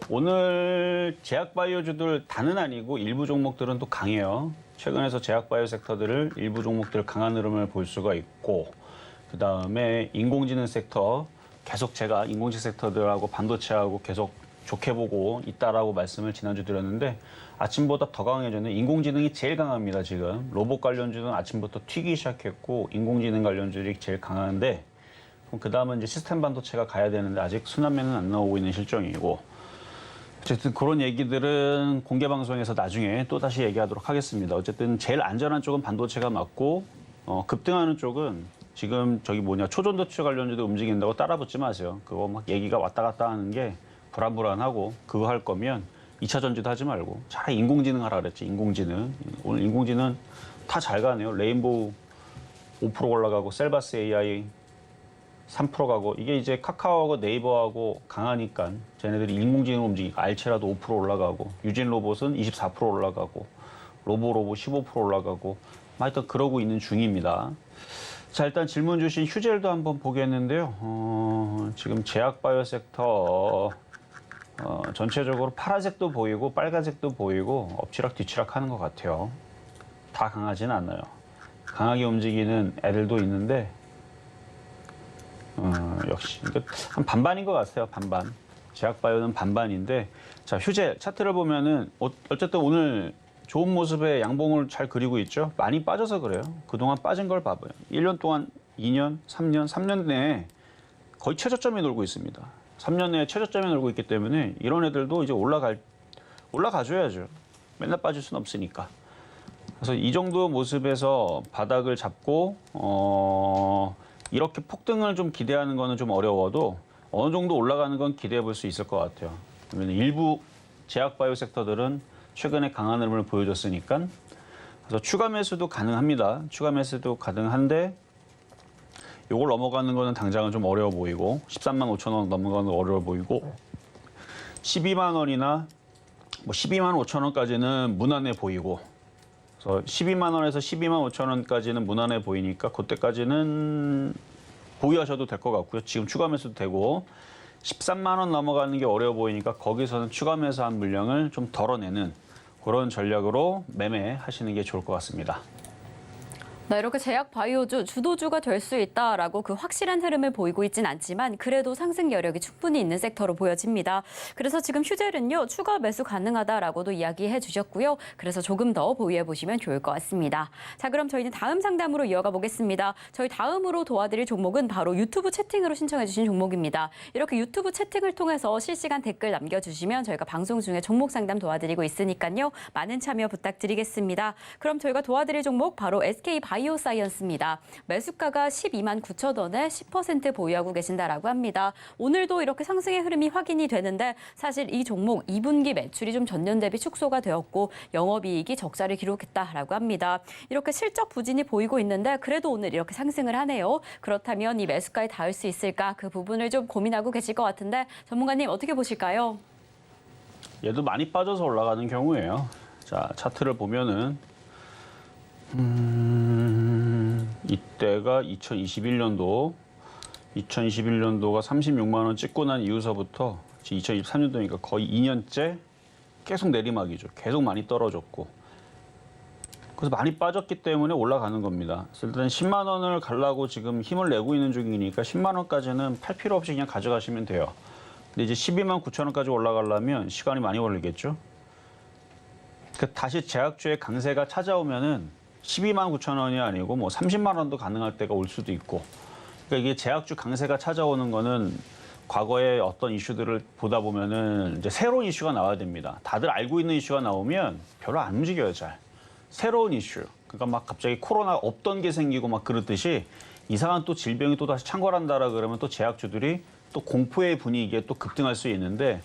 오늘 제약바이오주들 다는 아니고 일부 종목들은 또 강해요. 최근에서 제약바이오 섹터들을 일부 종목들 강한 흐름을 볼 수가 있고 그다음에 인공지능 섹터 계속 제가 인공지능 섹터들하고 반도체하고 계속 좋게 보고 있다라고 말씀을 지난주 드렸는데 아침보다 더 강해졌는 인공지능이 제일 강합니다. 지금 로봇 관련주는 아침부터 튀기 시작했고 인공지능 관련주들이 제일 강한데 그 다음은 이제 시스템 반도체가 가야 되는데 아직 순환매는 안 나오고 있는 실정이고 어쨌든 그런 얘기들은 공개 방송에서 나중에 또 다시 얘기하도록 하겠습니다. 어쨌든 제일 안전한 쪽은 반도체가 맞고 급등하는 쪽은 지금 초전도체 관련주도 움직인다고 따라붙지 마세요. 그거 막 얘기가 왔다 갔다 하는 게 불안불안하고 그거 할 거면 2차 전지도 하지 말고 차라리 인공지능 하라 그랬지. 인공지능. 오늘 인공지능 다 잘 가네요. 레인보우 5% 올라가고 셀바스 AI 3% 가고 이게 이제 카카오하고 네이버하고 강하니까 쟤네들이 인공지능 움직이니까 알체라도 5% 올라가고 유진 로봇은 24% 올라가고 로봇 15% 올라가고 하여튼 그러고 있는 중입니다. 자, 일단 질문 주신 휴젤도 한번 보겠는데요. 지금 제약바이오 섹터 전체적으로 파란색도 보이고 빨간색도 보이고 엎치락 뒤치락 하는 것 같아요. 다 강하지는 않아요. 강하게 움직이는 애들도 있는데 역시 한 반반인 것 같아요. 반반. 제약바이오는 반반인데 자, 휴젤 차트를 보면은 어쨌든 오늘 좋은 모습의 양봉을 잘 그리고 있죠. 많이 빠져서 그래요. 그동안 빠진 걸 봐봐요. 1년 동안 2년, 3년 내에 거의 최저점에 놀고 있습니다. 3년 내에 최저점에 놀고 있기 때문에 이런 애들도 이제 올라가줘야죠. 맨날 빠질 수는 없으니까. 그래서 이 정도 모습에서 바닥을 잡고 이렇게 폭등을 좀 기대하는 거는 좀 어려워도 어느 정도 올라가는 건 기대해 볼 수 있을 것 같아요. 그러면 일부 제약바이오 섹터들은 최근에 강한 흐름을 보여줬으니까 그래서 추가 매수도 가능합니다. 추가 매수도 가능한데 요걸 넘어가는 거는 당장은 좀 어려워 보이고 13만 5천 원 넘어가는 거 어려워 보이고 12만 원이나 12만 5천 원까지는 무난해 보이고 그래서 12만 원에서 12만 5천 원까지는 무난해 보이니까 그때까지는 보유하셔도 될 것 같고요. 지금 추가 매수도 되고 13만 원 넘어가는 게 어려워 보이니까 거기서는 추가 매수한 물량을 좀 덜어내는 그런 전략으로 매매하시는 게 좋을 것 같습니다. 네, 이렇게 제약 바이오주 주도주가 될 수 있다라고 그 확실한 흐름을 보이고 있진 않지만 그래도 상승 여력이 충분히 있는 섹터로 보여집니다. 그래서 지금 휴젤은요 추가 매수 가능하다라고도 이야기해 주셨고요. 그래서 조금 더 보유해 보시면 좋을 것 같습니다. 자, 그럼 저희는 다음 상담으로 이어가 보겠습니다. 저희 다음으로 도와드릴 종목은 바로 유튜브 채팅으로 신청해 주신 종목입니다. 이렇게 유튜브 채팅을 통해서 실시간 댓글 남겨주시면 저희가 방송 중에 종목 상담 도와드리고 있으니까요. 많은 참여 부탁드리겠습니다. 그럼 저희가 도와드릴 종목 바로 SK 바이오사이언스입니다. 매수가가 12만 9천 원에 10% 보유하고 계신다라고 합니다. 오늘도 이렇게 상승의 흐름이 확인이 되는데 사실 이 종목 2분기 매출이 좀 전년 대비 축소가 되었고 영업이익이 적자를 기록했다라고 합니다. 이렇게 실적 부진이 보이고 있는데 그래도 오늘 이렇게 상승을 하네요. 그렇다면 이 매수가에 닿을 수 있을까 그 부분을 좀 고민하고 계실 것 같은데 전문가님 어떻게 보실까요? 얘도 많이 빠져서 올라가는 경우예요. 자, 차트를 보면은 이때가 2021년도가 36만 원 찍고 난 이후서부터 2023년도니까 거의 2년째 계속 내리막이죠. 계속 많이 떨어졌고. 그래서 많이 빠졌기 때문에 올라가는 겁니다. 그래서 일단 10만 원을 가려고 지금 힘을 내고 있는 중이니까 10만 원까지는 팔 필요 없이 그냥 가져가시면 돼요. 근데 이제 12만 9천 원까지 올라가려면 시간이 많이 걸리겠죠. 다시 제약주의 강세가 찾아오면은 12만 9천 원이 아니고 뭐 30만 원도 가능할 때가 올 수도 있고. 그러니까 이게 제약주 강세가 찾아오는 거는 과거의 어떤 이슈들을 보다 보면은 이제 새로운 이슈가 나와야 됩니다. 다들 알고 있는 이슈가 나오면 별로 안 움직여요, 잘. 새로운 이슈. 그러니까 막 갑자기 코로나 없던 게 생기고 막 그렇듯이 이상한 또 질병이 또 다시 창궐한다라 그러면 또 제약주들이 또 공포의 분위기에 또 급등할 수 있는데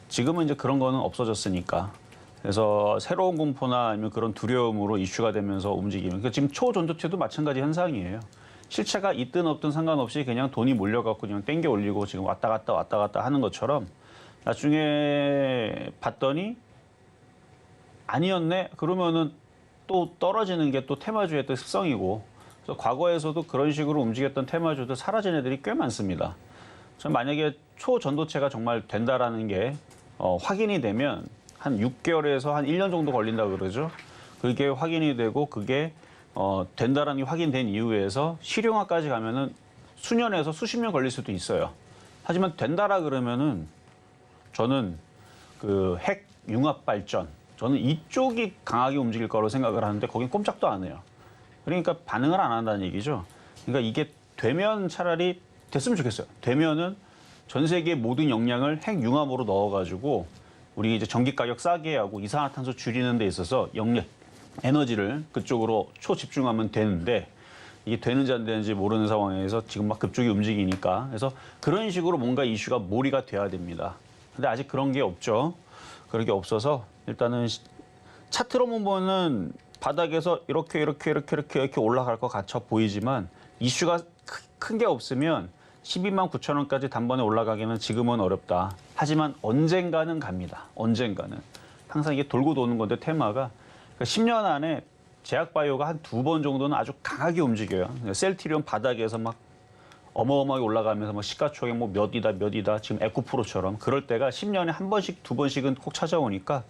지금은 이제 그런 거는 없어졌으니까. 그래서 새로운 공포나 아니면 그런 두려움으로 이슈가 되면서 움직이면. 그러니까 지금 초전도체도 마찬가지 현상이에요. 실체가 있든 없든 상관없이 그냥 돈이 몰려갖고 그냥 땡겨 올리고 지금 왔다 갔다 하는 것처럼 나중에 봤더니 아니었네? 그러면은 또 떨어지는 게 또 테마주의 또 습성이고 그래서 과거에서도 그런 식으로 움직였던 테마주들 사라진 애들이 꽤 많습니다. 전 만약에 초전도체가 정말 된다라는 게 확인이 되면 한 6개월에서 한 1년 정도 걸린다고 그러죠. 그게 확인이 되고 그게 된다라는 게 확인된 이후에서 실용화까지 가면은 수년에서 수십 년 걸릴 수도 있어요. 하지만 된다라 그러면은 저는 그 핵 융합 발전 저는 이쪽이 강하게 움직일 거라고 생각을 하는데 거긴 꼼짝도 안 해요. 그러니까 반응을 안 한다는 얘기죠. 그러니까 이게 되면 차라리 됐으면 좋겠어요. 되면은 전 세계 모든 역량을 핵 융합으로 넣어가지고 우리 이제 전기 가격 싸게 하고 이산화탄소 줄이는 데 있어서 역량 에너지를 그쪽으로 초집중하면 되는데 이게 되는지 안 되는지 모르는 상황에서 지금 막 급속히 움직이니까 그래서 그런 식으로 뭔가 이슈가 몰이가 돼야 됩니다. 근데 아직 그런 게 없죠. 그런 게 없어서 일단은 차트로만 보면 바닥에서 이렇게 올라갈 것 같아 보이지만 이슈가 큰 게 없으면 12만 9천 원까지 단번에 올라가기는 지금은 어렵다. 하지만 언젠가는 갑니다. 언젠가는. 항상 이게 돌고 도는 건데 테마가 그러니까 10년 안에 제약바이오가 한 2번 정도는 아주 강하게 움직여요. 셀트리온 바닥에서 막 어마어마하게 올라가면서 뭐 시가총액 뭐 몇이다 지금 에코프로처럼 그럴 때가 10년에 한 번씩 2번씩은 꼭 찾아오니까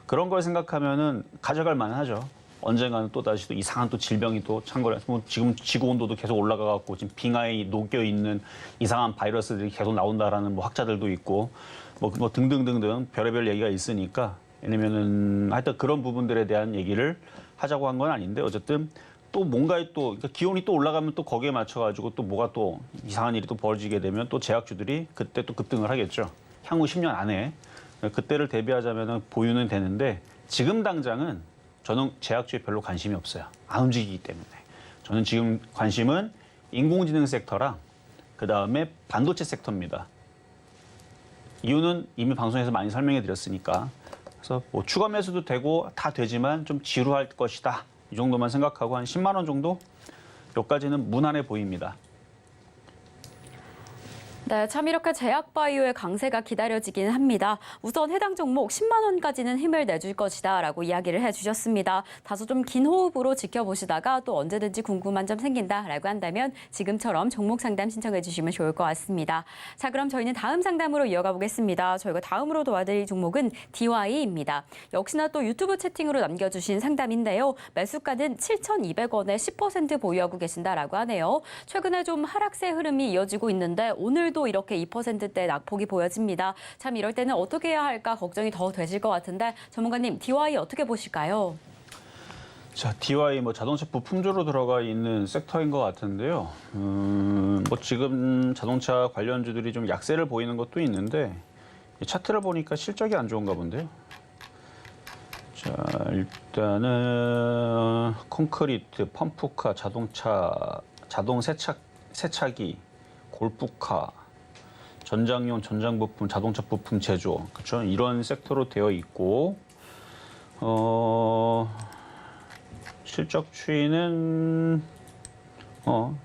그런 걸 생각하면은 가져갈 만하죠. 언젠가는 또 다시 또 이상한 또 질병이 또 창궐해서 뭐 지금 지구 온도도 계속 올라가 갖고 지금 빙하에 녹여 있는 이상한 바이러스들이 계속 나온다라는 뭐 학자들도 있고 뭐 등등등등 별의별 얘기가 있으니까 왜냐면은 하여튼 그런 부분들에 대한 얘기를 하자고 한 건 아닌데 어쨌든 또 뭔가에 또 그러니까 기온이 또 올라가면 또 거기에 맞춰가지고 또 뭐가 또 이상한 일이 또 벌어지게 되면 또 제약주들이 그때 또 급등을 하겠죠. 향후 10년 안에 그때를 대비하자면은 보유는 되는데 지금 당장은 저는 제약주에 별로 관심이 없어요. 안 움직이기 때문에. 저는 지금 관심은 인공지능 섹터랑 그다음에 반도체 섹터입니다. 이유는 이미 방송에서 많이 설명해 드렸으니까. 그래서 뭐 추가 매수도 되고 다 되지만 좀 지루할 것이다. 이 정도만 생각하고 한 10만 원 정도? 여기까지는 무난해 보입니다. 네, 참 이렇게 제약바이오의 강세가 기다려지긴 합니다. 우선 해당 종목 10만 원까지는 힘을 내줄 것이다라고 이야기를 해주셨습니다. 다소 좀 긴 호흡으로 지켜보시다가 또 언제든지 궁금한 점 생긴다라고 한다면 지금처럼 종목 상담 신청해 주시면 좋을 것 같습니다. 자, 그럼 저희는 다음 상담으로 이어가 보겠습니다. 저희가 다음으로 도와드릴 종목은 DY입니다. 역시나 또 유튜브 채팅으로 남겨주신 상담인데요. 매수가는 7,200원에 10% 보유하고 계신다라고 하네요. 최근에 좀 하락세 흐름이 이어지고 있는데 오늘도 이렇게 2%대 낙폭이 보여집니다. 참 이럴 때는 어떻게 해야 할까 걱정이 더 되실 것 같은데 전문가님 DY 어떻게 보실까요? 자, DY 뭐 자동차 부품주로 들어가 있는 섹터인 것 같은데요. 뭐 지금 자동차 관련주들이 좀 약세를 보이는 것도 있는데 차트를 보니까 실적이 안 좋은가 본데요. 자, 일단은 콘크리트, 펌프카, 자동 세차기, 골프카, 전장용 전장 부품, 자동차 부품 제조, 그렇죠? 이런 섹터로 되어 있고, 실적 추이는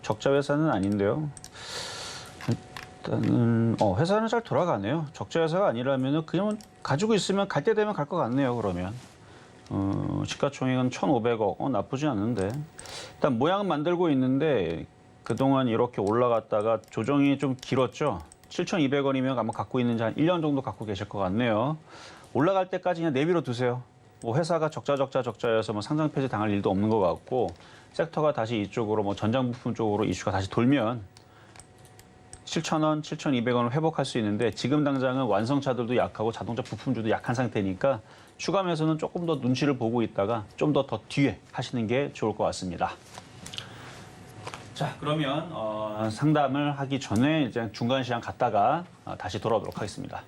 적자 회사는 아닌데요. 일단은 회사는 잘 돌아가네요. 적자 회사가 아니라면은 그냥 가지고 있으면 갈 때 되면 갈 것 같네요. 그러면 시가총액은 1,500억, 나쁘지 않은데 일단 모양은 만들고 있는데 그동안 이렇게 올라갔다가 조정이 좀 길었죠. 7,200원이면 아마 갖고 있는지 한 1년 정도 갖고 계실 것 같네요. 올라갈 때까지 그냥 내버려 두세요. 뭐 회사가 적자여서 뭐 상장 폐지 당할 일도 없는 것 같고 섹터가 다시 이쪽으로 뭐 전장 부품 쪽으로 이슈가 다시 돌면 7,000원, 7,200원을 회복할 수 있는데 지금 당장은 완성차들도 약하고 자동차 부품주도 약한 상태니까 추가 매수는 조금 더 눈치를 보고 있다가 좀 더 뒤에 하시는 게 좋을 것 같습니다. 자, 그러면 상담을 하기 전에 이제 중간 시장 갔다가 다시 돌아오도록 하겠습니다.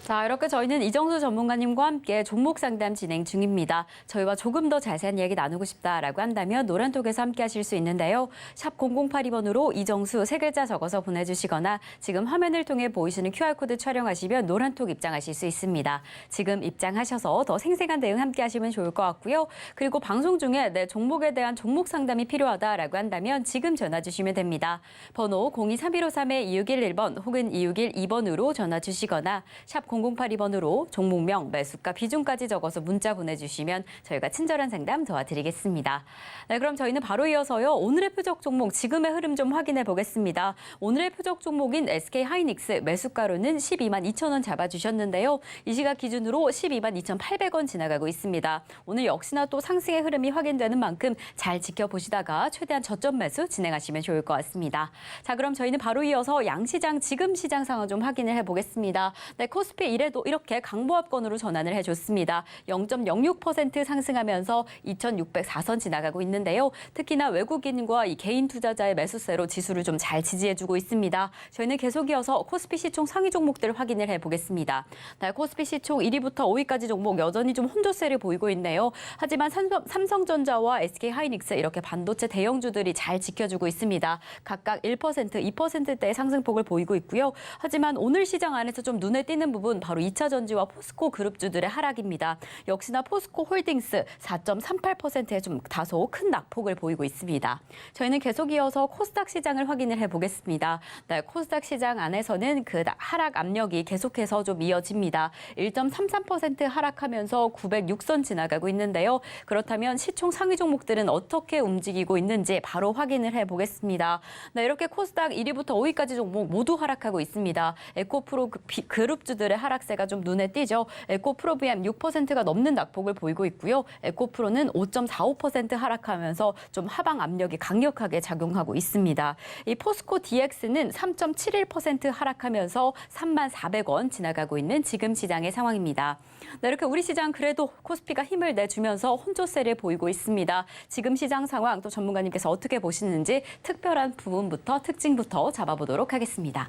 자, 이렇게 저희는 이정수 전문가님과 함께 종목 상담 진행 중입니다. 저희와 조금 더 자세한 이야기 나누고 싶다라고 한다면 노란톡에서 함께 하실 수 있는데요. 샵 0082번으로 이정수 세 글자 적어서 보내주시거나 지금 화면을 통해 보이시는 QR코드 촬영하시면 노란톡 입장하실 수 있습니다. 지금 입장하셔서 더 생생한 대응 함께 하시면 좋을 것 같고요. 그리고 방송 중에 내 종목에 대한 종목 상담이 필요하다라고 한다면 지금 전화 주시면 됩니다. 번호 023153-2611번 혹은 2612번으로 전화 주시거나 샵 0082번으로 종목명, 매수가, 비중까지 적어서 문자 보내주시면 저희가 친절한 상담 도와드리겠습니다. 네, 그럼 저희는 바로 이어서요. 오늘의 표적 종목 지금의 흐름 좀 확인해 보겠습니다. 오늘의 표적 종목인 SK하이닉스 매수가로는 12만 2천 원 잡아주셨는데요. 이 시각 기준으로 12만 2,800원 지나가고 있습니다. 오늘 역시나 또 상승의 흐름이 확인되는 만큼 잘 지켜보시다가 최대한 저점 매수 진행하시면 좋을 것 같습니다. 자, 그럼 저희는 바로 이어서 양시장 지금 시장 상황 좀 확인을 해보겠습니다. 네, 코스피 이래도 이렇게 강보합권으로 전환을 해줬습니다. 0.06% 상승하면서 2,604선 지나가고 있는데요. 특히나 외국인과 이 개인 투자자의 매수세로 지수를 좀 잘 지지해주고 있습니다. 저희는 계속 이어서 코스피 시총 상위 종목들을 확인을 해보겠습니다. 네, 코스피 시총 1위부터 5위까지 종목 여전히 좀 혼조세를 보이고 있네요. 하지만 삼성전자와 SK하이닉스 이렇게 반도체 대형주들이 잘 지켜주고 있습니다. 각각 1%, 2%대의 상승폭을 보이고 있고요. 하지만 오늘 시장 안에서 좀 눈에 띄는 부분 바로 2차 전지와 포스코 그룹주들의 하락입니다. 역시나 포스코 홀딩스 4.38%의 좀 다소 큰 낙폭을 보이고 있습니다. 저희는 계속 이어서 코스닥 시장을 확인을 해보겠습니다. 네, 코스닥 시장 안에서는 그 하락 압력이 계속해서 좀 이어집니다. 1.33% 하락하면서 906선 지나가고 있는데요. 그렇다면 시총 상위 종목들은 어떻게 움직이고 있는지 바로 확인을 해보겠습니다. 네, 이렇게 코스닥 1위부터 5위까지 종목 모두 하락하고 있습니다. 에코프로 그룹주들의 하락세가 좀 눈에 띄죠. 에코프로비엠 6%가 넘는 낙폭을 보이고 있고요. 에코프로는 5.45% 하락하면서 좀 하방 압력이 강력하게 작용하고 있습니다. 이 포스코 DX는 3.71% 하락하면서 34,400원 지나가고 있는 지금 시장의 상황입니다. 네, 이렇게 우리 시장 그래도 코스피가 힘을 내주면서 혼조세를 보이고 있습니다. 지금 시장 상황 또 전문가님께서 어떻게 보시는지 특별한 부분부터 특징부터 잡아보도록 하겠습니다.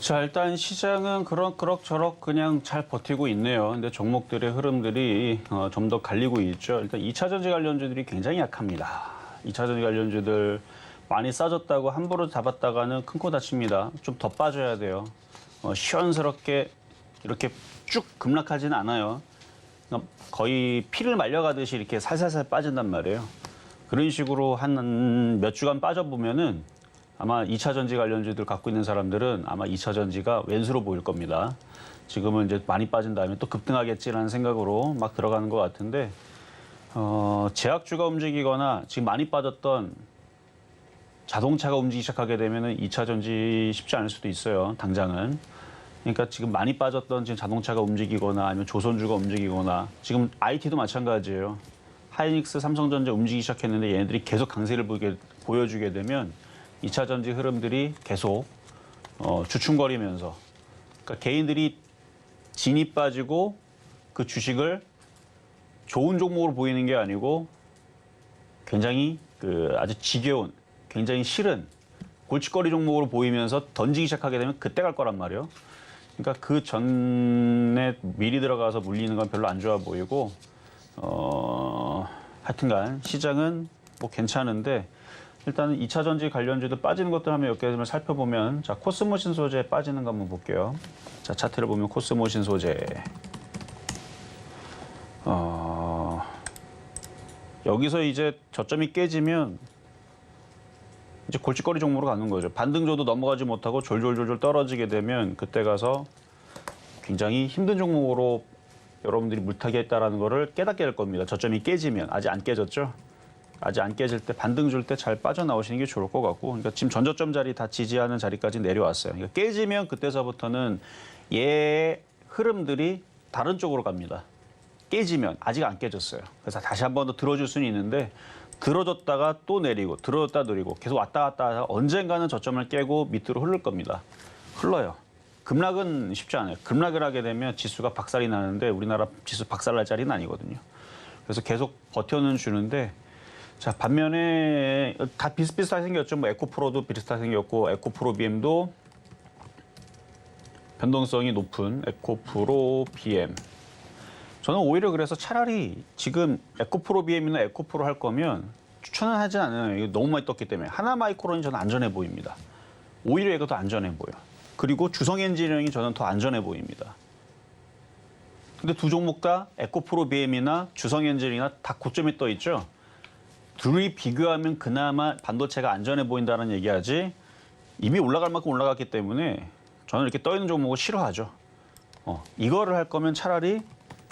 자, 일단 시장은 그럭저럭 그냥 잘 버티고 있네요. 근데 종목들의 흐름들이 좀 더 갈리고 있죠. 일단 2차 전지 관련주들이 굉장히 약합니다. 2차 전지 관련주들 많이 싸졌다고 함부로 잡았다가는 큰 코 다칩니다. 좀 더 빠져야 돼요. 시원스럽게 이렇게 쭉 급락하지는 않아요. 거의 피를 말려가듯이 이렇게 살살살 빠진단 말이에요. 그런 식으로 한 몇 주간 빠져보면은 아마 2차 전지 관련주들 갖고 있는 사람들은 아마 2차 전지가 왼수로 보일 겁니다. 지금은 이제 많이 빠진 다음에 또 급등하겠지라는 생각으로 막 들어가는 것 같은데 제약주가 움직이거나 지금 많이 빠졌던 자동차가 움직이기 시작하게 되면은 2차 전지 쉽지 않을 수도 있어요. 당장은. 그러니까 지금 많이 빠졌던 지금 자동차가 움직이거나 아니면 조선주가 움직이거나 지금 IT도 마찬가지예요. 하이닉스, 삼성전자 움직이기 시작했는데 얘네들이 계속 강세를 보여주게 되면 2차 전지 흐름들이 계속 주춤거리면서 그러니까 개인들이 진이 빠지고 그 주식을 좋은 종목으로 보이는 게 아니고 굉장히 아주 지겨운, 굉장히 싫은 골칫거리 종목으로 보이면서 던지기 시작하게 되면 그때 갈 거란 말이에요. 그러니까 그 전에 미리 들어가서 물리는 건 별로 안 좋아 보이고 하여튼간 시장은 뭐 괜찮은데 일단은 2차 전지 관련주도 빠지는 것들 한번 몇 개를 살펴보면 자, 코스모신 소재 빠지는 거 한번 볼게요. 자, 차트를 보면 코스모신 소재. 여기서 이제 저점이 깨지면 이제 골칫거리 종목으로 가는 거죠. 반등조도 넘어가지 못하고 졸졸졸 떨어지게 되면 그때 가서 굉장히 힘든 종목으로 여러분들이 물타기 했다라는 거를 깨닫게 될 겁니다. 저점이 깨지면. 아직 안 깨졌죠? 아직 안 깨질 때 반등 줄 때 잘 빠져나오시는 게 좋을 것 같고 그러니까 지금 전저점 자리 다 지지하는 자리까지 내려왔어요. 그러니까 깨지면 그때서부터는 얘의 흐름들이 다른 쪽으로 갑니다. 깨지면 아직 안 깨졌어요. 그래서 다시 한 번 더 들어줄 수는 있는데 들어졌다가 또 내리고 들어졌다 내리고 계속 왔다 갔다 하다가 언젠가는 저점을 깨고 밑으로 흐를 겁니다. 흘러요. 급락은 쉽지 않아요. 급락을 하게 되면 지수가 박살이 나는데 우리나라 지수 박살날 자리는 아니거든요. 그래서 계속 버텨는 주는데 자 반면에 다 비슷비슷하게 생겼죠. 뭐 에코프로도 비슷하게 생겼고 에코프로 BM도 변동성이 높은 에코프로 BM. 저는 오히려 그래서 차라리 지금 에코프로 BM이나 에코프로 할 거면 추천은 하지 않아요. 이거 너무 많이 떴기 때문에. 하나마이크론이 저는 안전해 보입니다. 오히려 이거 더 안전해 보여. 그리고 주성엔지니어링이 저는 더 안전해 보입니다. 근데 두 종목 다 에코프로 BM이나 주성엔지니어링이나 다 고점이 떠 있죠. 둘이 비교하면 그나마 반도체가 안전해 보인다는 얘기하지 이미 올라갈 만큼 올라갔기 때문에 저는 이렇게 떠 있는 종목을 싫어하죠. 이거를 할 거면 차라리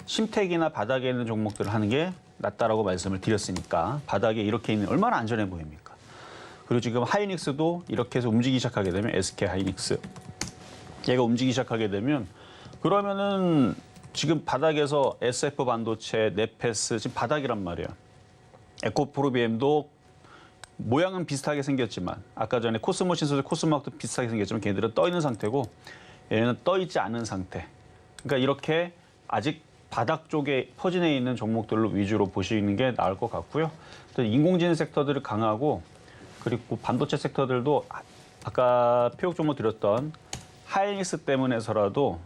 심택이나 바닥에 있는 종목들을 하는 게 낫다라고 말씀을 드렸으니까 바닥에 이렇게 있는 얼마나 안전해 보입니까? 그리고 지금 하이닉스도 이렇게 해서 움직이기 시작하게 되면 SK 하이닉스 얘가 움직이기 시작하게 되면 그러면은 지금 바닥에서 SF 반도체, 네페스 지금 바닥이란 말이에요. 에코프로 BM도 모양은 비슷하게 생겼지만 아까 전에 코스모신소들 코스모학도 비슷하게 생겼지만 걔네들은 떠 있는 상태고 얘는 떠 있지 않은 상태. 그러니까 이렇게 아직 바닥 쪽에 퍼진해 있는 종목들로 위주로 보시는 게 나을 것 같고요. 또 인공지능 섹터들이 강하고 그리고 반도체 섹터들도 아까 표역 종목 드렸던 하이닉스 때문에서라도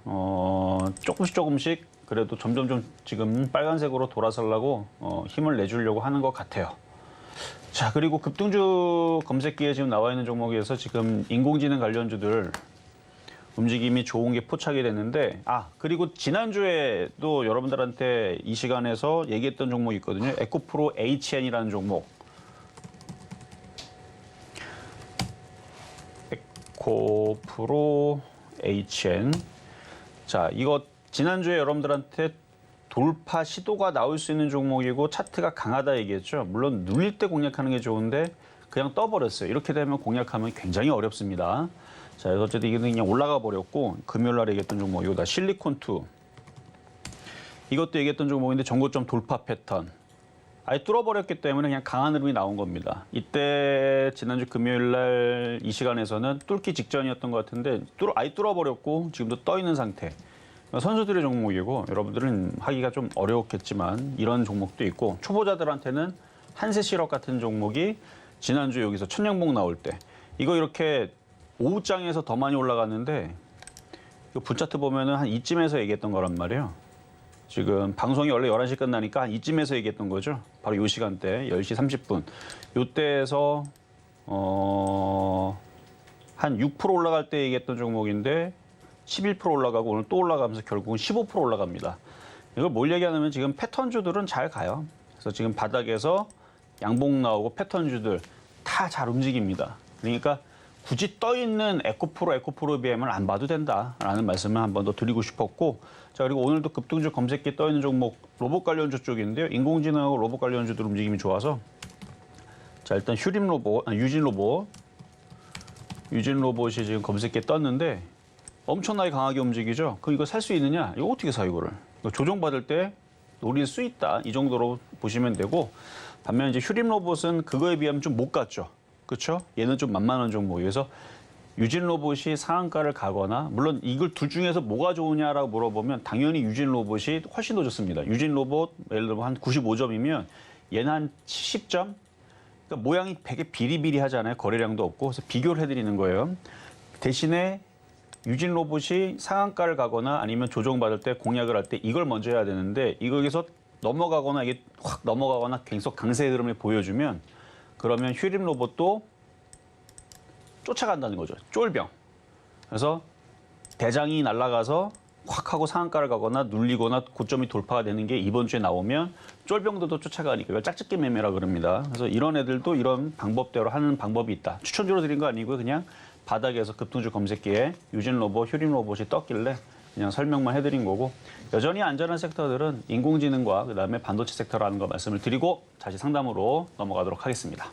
조금씩 그래도 점점 지금 빨간색으로 돌아서려고 힘을 내주려고 하는 것 같아요. 자 그리고 급등주 검색기에 지금 나와 있는 종목에서 지금 인공지능 관련주들 움직임이 좋은 게 포착이 됐는데 그리고 지난주에도 여러분들한테 이 시간에서 얘기했던 종목이 있거든요. 에코프로 HN이라는 종목. 에코프로 HN. 자, 이거 지난주에 여러분들한테 돌파 시도가 나올 수 있는 종목이고 차트가 강하다 얘기했죠. 물론 눌릴 때 공략하는 게 좋은데 그냥 떠버렸어요. 이렇게 되면 공략하면 굉장히 어렵습니다. 자, 어쨌든 이게 그냥 올라가 버렸고 금요일 날 얘기했던 종목이고 실리콘2 이것도 얘기했던 종목인데 전고점 돌파 패턴 아예 뚫어버렸기 때문에 그냥 강한 흐름이 나온 겁니다. 이때 지난주 금요일 날 이 시간에서는 뚫기 직전이었던 것 같은데 아예 뚫어버렸고 지금도 떠 있는 상태. 선수들의 종목이고 여러분들은 하기가 좀 어려웠겠지만 이런 종목도 있고 초보자들한테는 한세실업 같은 종목이 지난주 여기서 천연봉 나올 때 이거 이렇게 오후장에서 더 많이 올라갔는데 분차트 보면은 한 이쯤에서 얘기했던 거란 말이에요. 지금 방송이 원래 11시 끝나니까 한 이쯤에서 얘기했던 거죠. 바로 이 시간대 10시 30분. 이때에서 한 6% 올라갈 때 얘기했던 종목인데 11% 올라가고 오늘 또 올라가면서 결국은 15% 올라갑니다. 이걸 뭘 얘기하냐면 지금 패턴주들은 잘 가요. 그래서 지금 바닥에서 양봉 나오고 패턴주들 다 잘 움직입니다. 그러니까 굳이 떠 있는 에코프로 BM을 안 봐도 된다라는 말씀을 한 번 더 드리고 싶었고, 자 그리고 오늘도 급등주 검색기에 떠 있는 종목 로봇 관련주 쪽인데요. 인공지능하고 로봇 관련주들 움직임이 좋아서 자 일단 유진 로봇이 지금 검색기에 떴는데 엄청나게 강하게 움직이죠. 그럼 이거 살 수 있느냐? 이거 어떻게 사 이거를? 이거 조정받을 때 노릴 수 있다. 이 정도로 보시면 되고 반면 이제 휴림 로봇은 그거에 비하면 좀 못 갔죠. 그렇죠? 얘는 좀 만만한 종목이에요. 그래서 유진 로봇이 상한가를 가거나 물론 이걸 둘 중에서 뭐가 좋으냐라고 물어보면 당연히 유진 로봇이 훨씬 더 좋습니다. 유진 로봇 예를 들면 한 95점이면 얘는 한 70점? 그러니까 모양이 되게 비리비리하잖아요. 거래량도 없고. 그래서 비교를 해드리는 거예요. 대신에 유진 로봇이 상한가를 가거나 아니면 조정받을 때 공략을 할 때 이걸 먼저 해야 되는데 이거에서 넘어가거나 이게 확 넘어가거나 계속 강세 흐름을 보여주면 그러면 휴림 로봇도 쫓아간다는 거죠. 쫄병. 그래서 대장이 날아가서 확 하고 상한가를 가거나 눌리거나 고점이 돌파가 되는 게 이번 주에 나오면 쫄병들도 쫓아가니까 이걸 짝짓기 매매라 그럽니다. 그래서 이런 애들도 이런 방법대로 하는 방법이 있다. 추천주로 드린 거 아니고요. 그냥 바닥에서 급등주 검색기에 유진 로봇, 휴림 로봇이 떴길래 그냥 설명만 해드린 거고 여전히 안전한 섹터들은 인공지능과 그다음에 반도체 섹터라는 거 말씀을 드리고 다시 상담으로 넘어가도록 하겠습니다.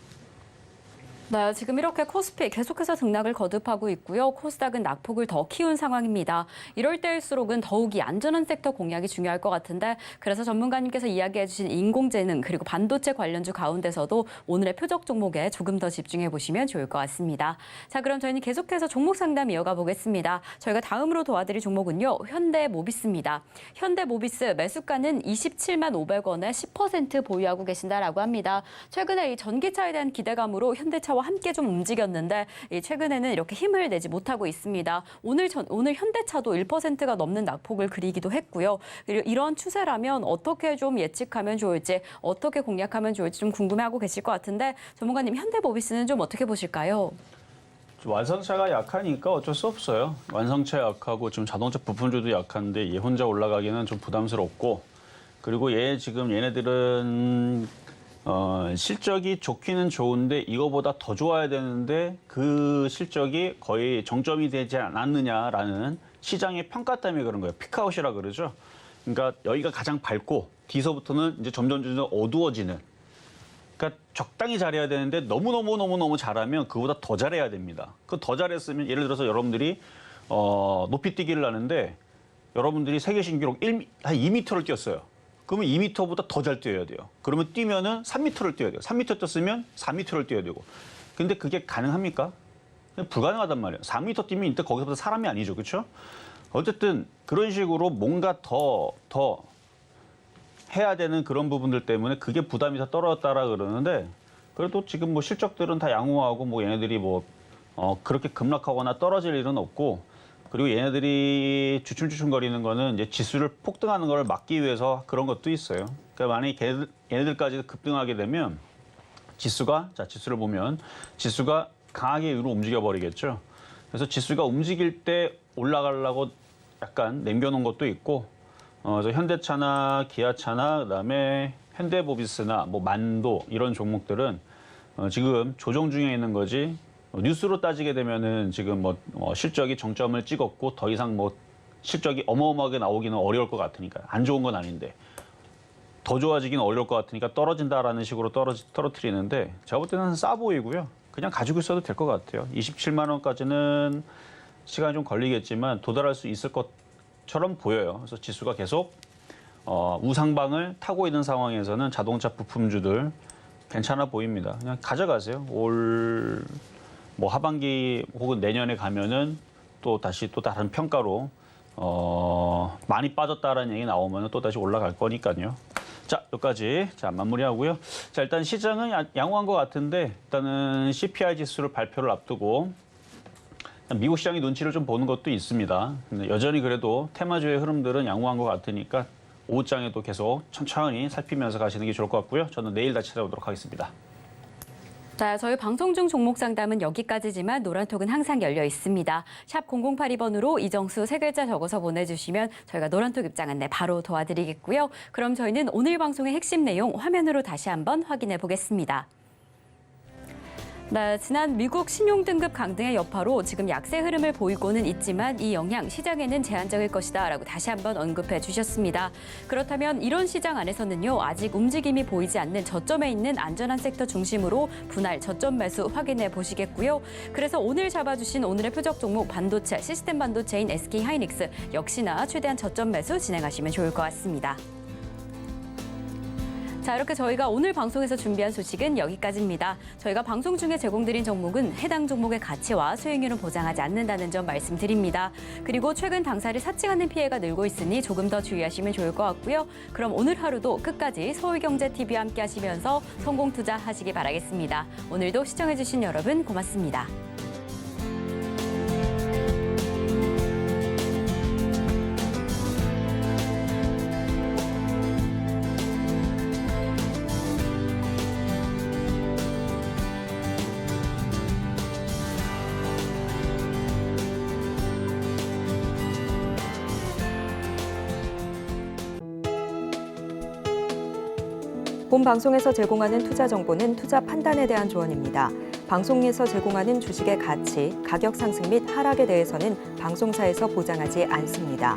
네, 지금 이렇게 코스피 계속해서 등락을 거듭하고 있고요. 코스닥은 낙폭을 더 키운 상황입니다. 이럴 때일수록은 더욱이 안전한 섹터 공략이 중요할 것 같은데 그래서 전문가님께서 이야기해 주신 인공지능 그리고 반도체 관련주 가운데서도 오늘의 표적 종목에 조금 더 집중해 보시면 좋을 것 같습니다. 자, 그럼 저희는 계속해서 종목 상담 이어가 보겠습니다. 저희가 다음으로 도와드릴 종목은요. 현대모비스입니다. 현대모비스 매수가는 27만 500원에 10% 보유하고 계신다라고 합니다. 최근에 이 전기차에 대한 기대감으로 현대차와 함께 좀 움직였는데 최근에는 이렇게 힘을 내지 못하고 있습니다. 오늘 현대차도 1%가 넘는 낙폭을 그리기도 했고요. 이런 추세라면 어떻게 좀 예측하면 좋을지, 어떻게 공략하면 좋을지 좀 궁금해하고 계실 것 같은데 전문가님 현대모비스는 좀 어떻게 보실까요? 완성차가 약하니까 어쩔 수 없어요. 완성차 약하고 지금 자동차 부품주도 약한데 얘 혼자 올라가기는 좀 부담스럽고 그리고 얘네들은 실적이 좋기는 좋은데 이거보다 더 좋아야 되는데 그 실적이 거의 정점이 되지 않았느냐라는 시장의 평가 때문에 그런 거예요. 피크아웃이라 그러죠. 그러니까 여기가 가장 밝고 뒤서부터는 이제 점점 어두워지는. 그러니까 적당히 잘해야 되는데 너무 잘하면 그보다 더 잘해야 됩니다. 그 더 잘했으면 예를 들어서 여러분들이 높이 뛰기를 하는데 여러분들이 세계 신기록 한 2m를 뛰었어요. 그러면 2m보다 더 잘 뛰어야 돼요. 그러면 뛰면은 3m를 뛰어야 돼요. 3m 뛰었으면 4m를 뛰어야 되고. 근데 그게 가능합니까? 불가능하단 말이에요. 4m 뛰면 일단 거기서부터 사람이 아니죠. 그렇죠? 어쨌든 그런 식으로 뭔가 더 해야 되는 그런 부분들 때문에 그게 부담이 더 떨어졌다라 그러는데 그래도 지금 뭐 실적들은 다 양호하고 뭐 얘네들이 그렇게 급락하거나 떨어질 일은 없고 그리고 얘네들이 주춤주춤거리는 거는 이제 지수를 폭등하는 걸 막기 위해서 그런 것도 있어요. 그러니까 만약에 얘네들까지 급등하게 되면 지수를 보면 지수가 강하게 위로 움직여 버리겠죠. 그래서 지수가 움직일 때 올라가려고 약간 남겨놓은 것도 있고, 그래서 현대차나 기아차나 그다음에 현대모비스나 뭐 만도 이런 종목들은 지금 조정 중에 있는 거지. 뉴스로 따지게 되면은 지금 실적이 정점을 찍었고 더 이상 실적이 어마어마하게 나오기는 어려울 것 같으니까 안 좋은 건 아닌데 더 좋아지기는 어려울 것 같으니까 떨어진다라는 식으로 떨어뜨리는데 제가 볼 때는 싸 보이고요. 그냥 가지고 있어도 될 것 같아요. 27만 원까지는 시간이 좀 걸리겠지만 도달할 수 있을 것처럼 보여요. 그래서 지수가 계속 우상방을 타고 있는 상황에서는 자동차 부품주들 괜찮아 보입니다. 그냥 가져가세요. 올 하반기 혹은 내년에 가면은 또 다른 평가로 많이 빠졌다라는 얘기 나오면 또 다시 올라갈 거니까요. 자, 여기까지 마무리하고요. 자, 일단 시장은 양호한 것 같은데 일단은 CPI 지수를 발표를 앞두고 미국 시장이 눈치를 좀 보는 것도 있습니다. 근데 여전히 그래도 테마주의 흐름들은 양호한 것 같으니까 오후장에도 계속 천천히 살피면서 가시는 게 좋을 것 같고요. 저는 내일 다시 찾아오도록 하겠습니다. 자, 저희 방송 중 종목 상담은 여기까지지만 노란톡은 항상 열려 있습니다. 샵 0082번으로 이정수 세 글자 적어서 보내주시면 저희가 노란톡 입장 안내 바로 도와드리겠고요. 그럼 저희는 오늘 방송의 핵심 내용 화면으로 다시 한번 확인해 보겠습니다. 네, 지난 미국 신용등급 강등의 여파로 지금 약세 흐름을 보이고는 있지만 이 영향 시장에는 제한적일 것이다 라고 다시 한번 언급해 주셨습니다. 그렇다면 이런 시장 안에서는요, 아직 움직임이 보이지 않는 저점에 있는 안전한 섹터 중심으로 분할 저점 매수 확인해 보시겠고요. 그래서 오늘 잡아주신 오늘의 표적 종목 반도체, 시스템 반도체인 SK하이닉스 역시나 최대한 저점 매수 진행하시면 좋을 것 같습니다. 자, 이렇게 저희가 오늘 방송에서 준비한 소식은 여기까지입니다. 저희가 방송 중에 제공드린 종목은 해당 종목의 가치와 수익률은 보장하지 않는다는 점 말씀드립니다. 그리고 최근 당사를 사칭하는 피해가 늘고 있으니 조금 더 주의하시면 좋을 것 같고요. 그럼 오늘 하루도 끝까지 서울경제TV와 함께 하시면서 성공 투자하시기 바라겠습니다. 오늘도 시청해주신 여러분 고맙습니다. 본 방송에서 제공하는 투자 정보는 투자 판단에 대한 조언입니다. 방송에서 제공하는 주식의 가치, 가격 상승 및 하락에 대해서는 방송사에서 보장하지 않습니다.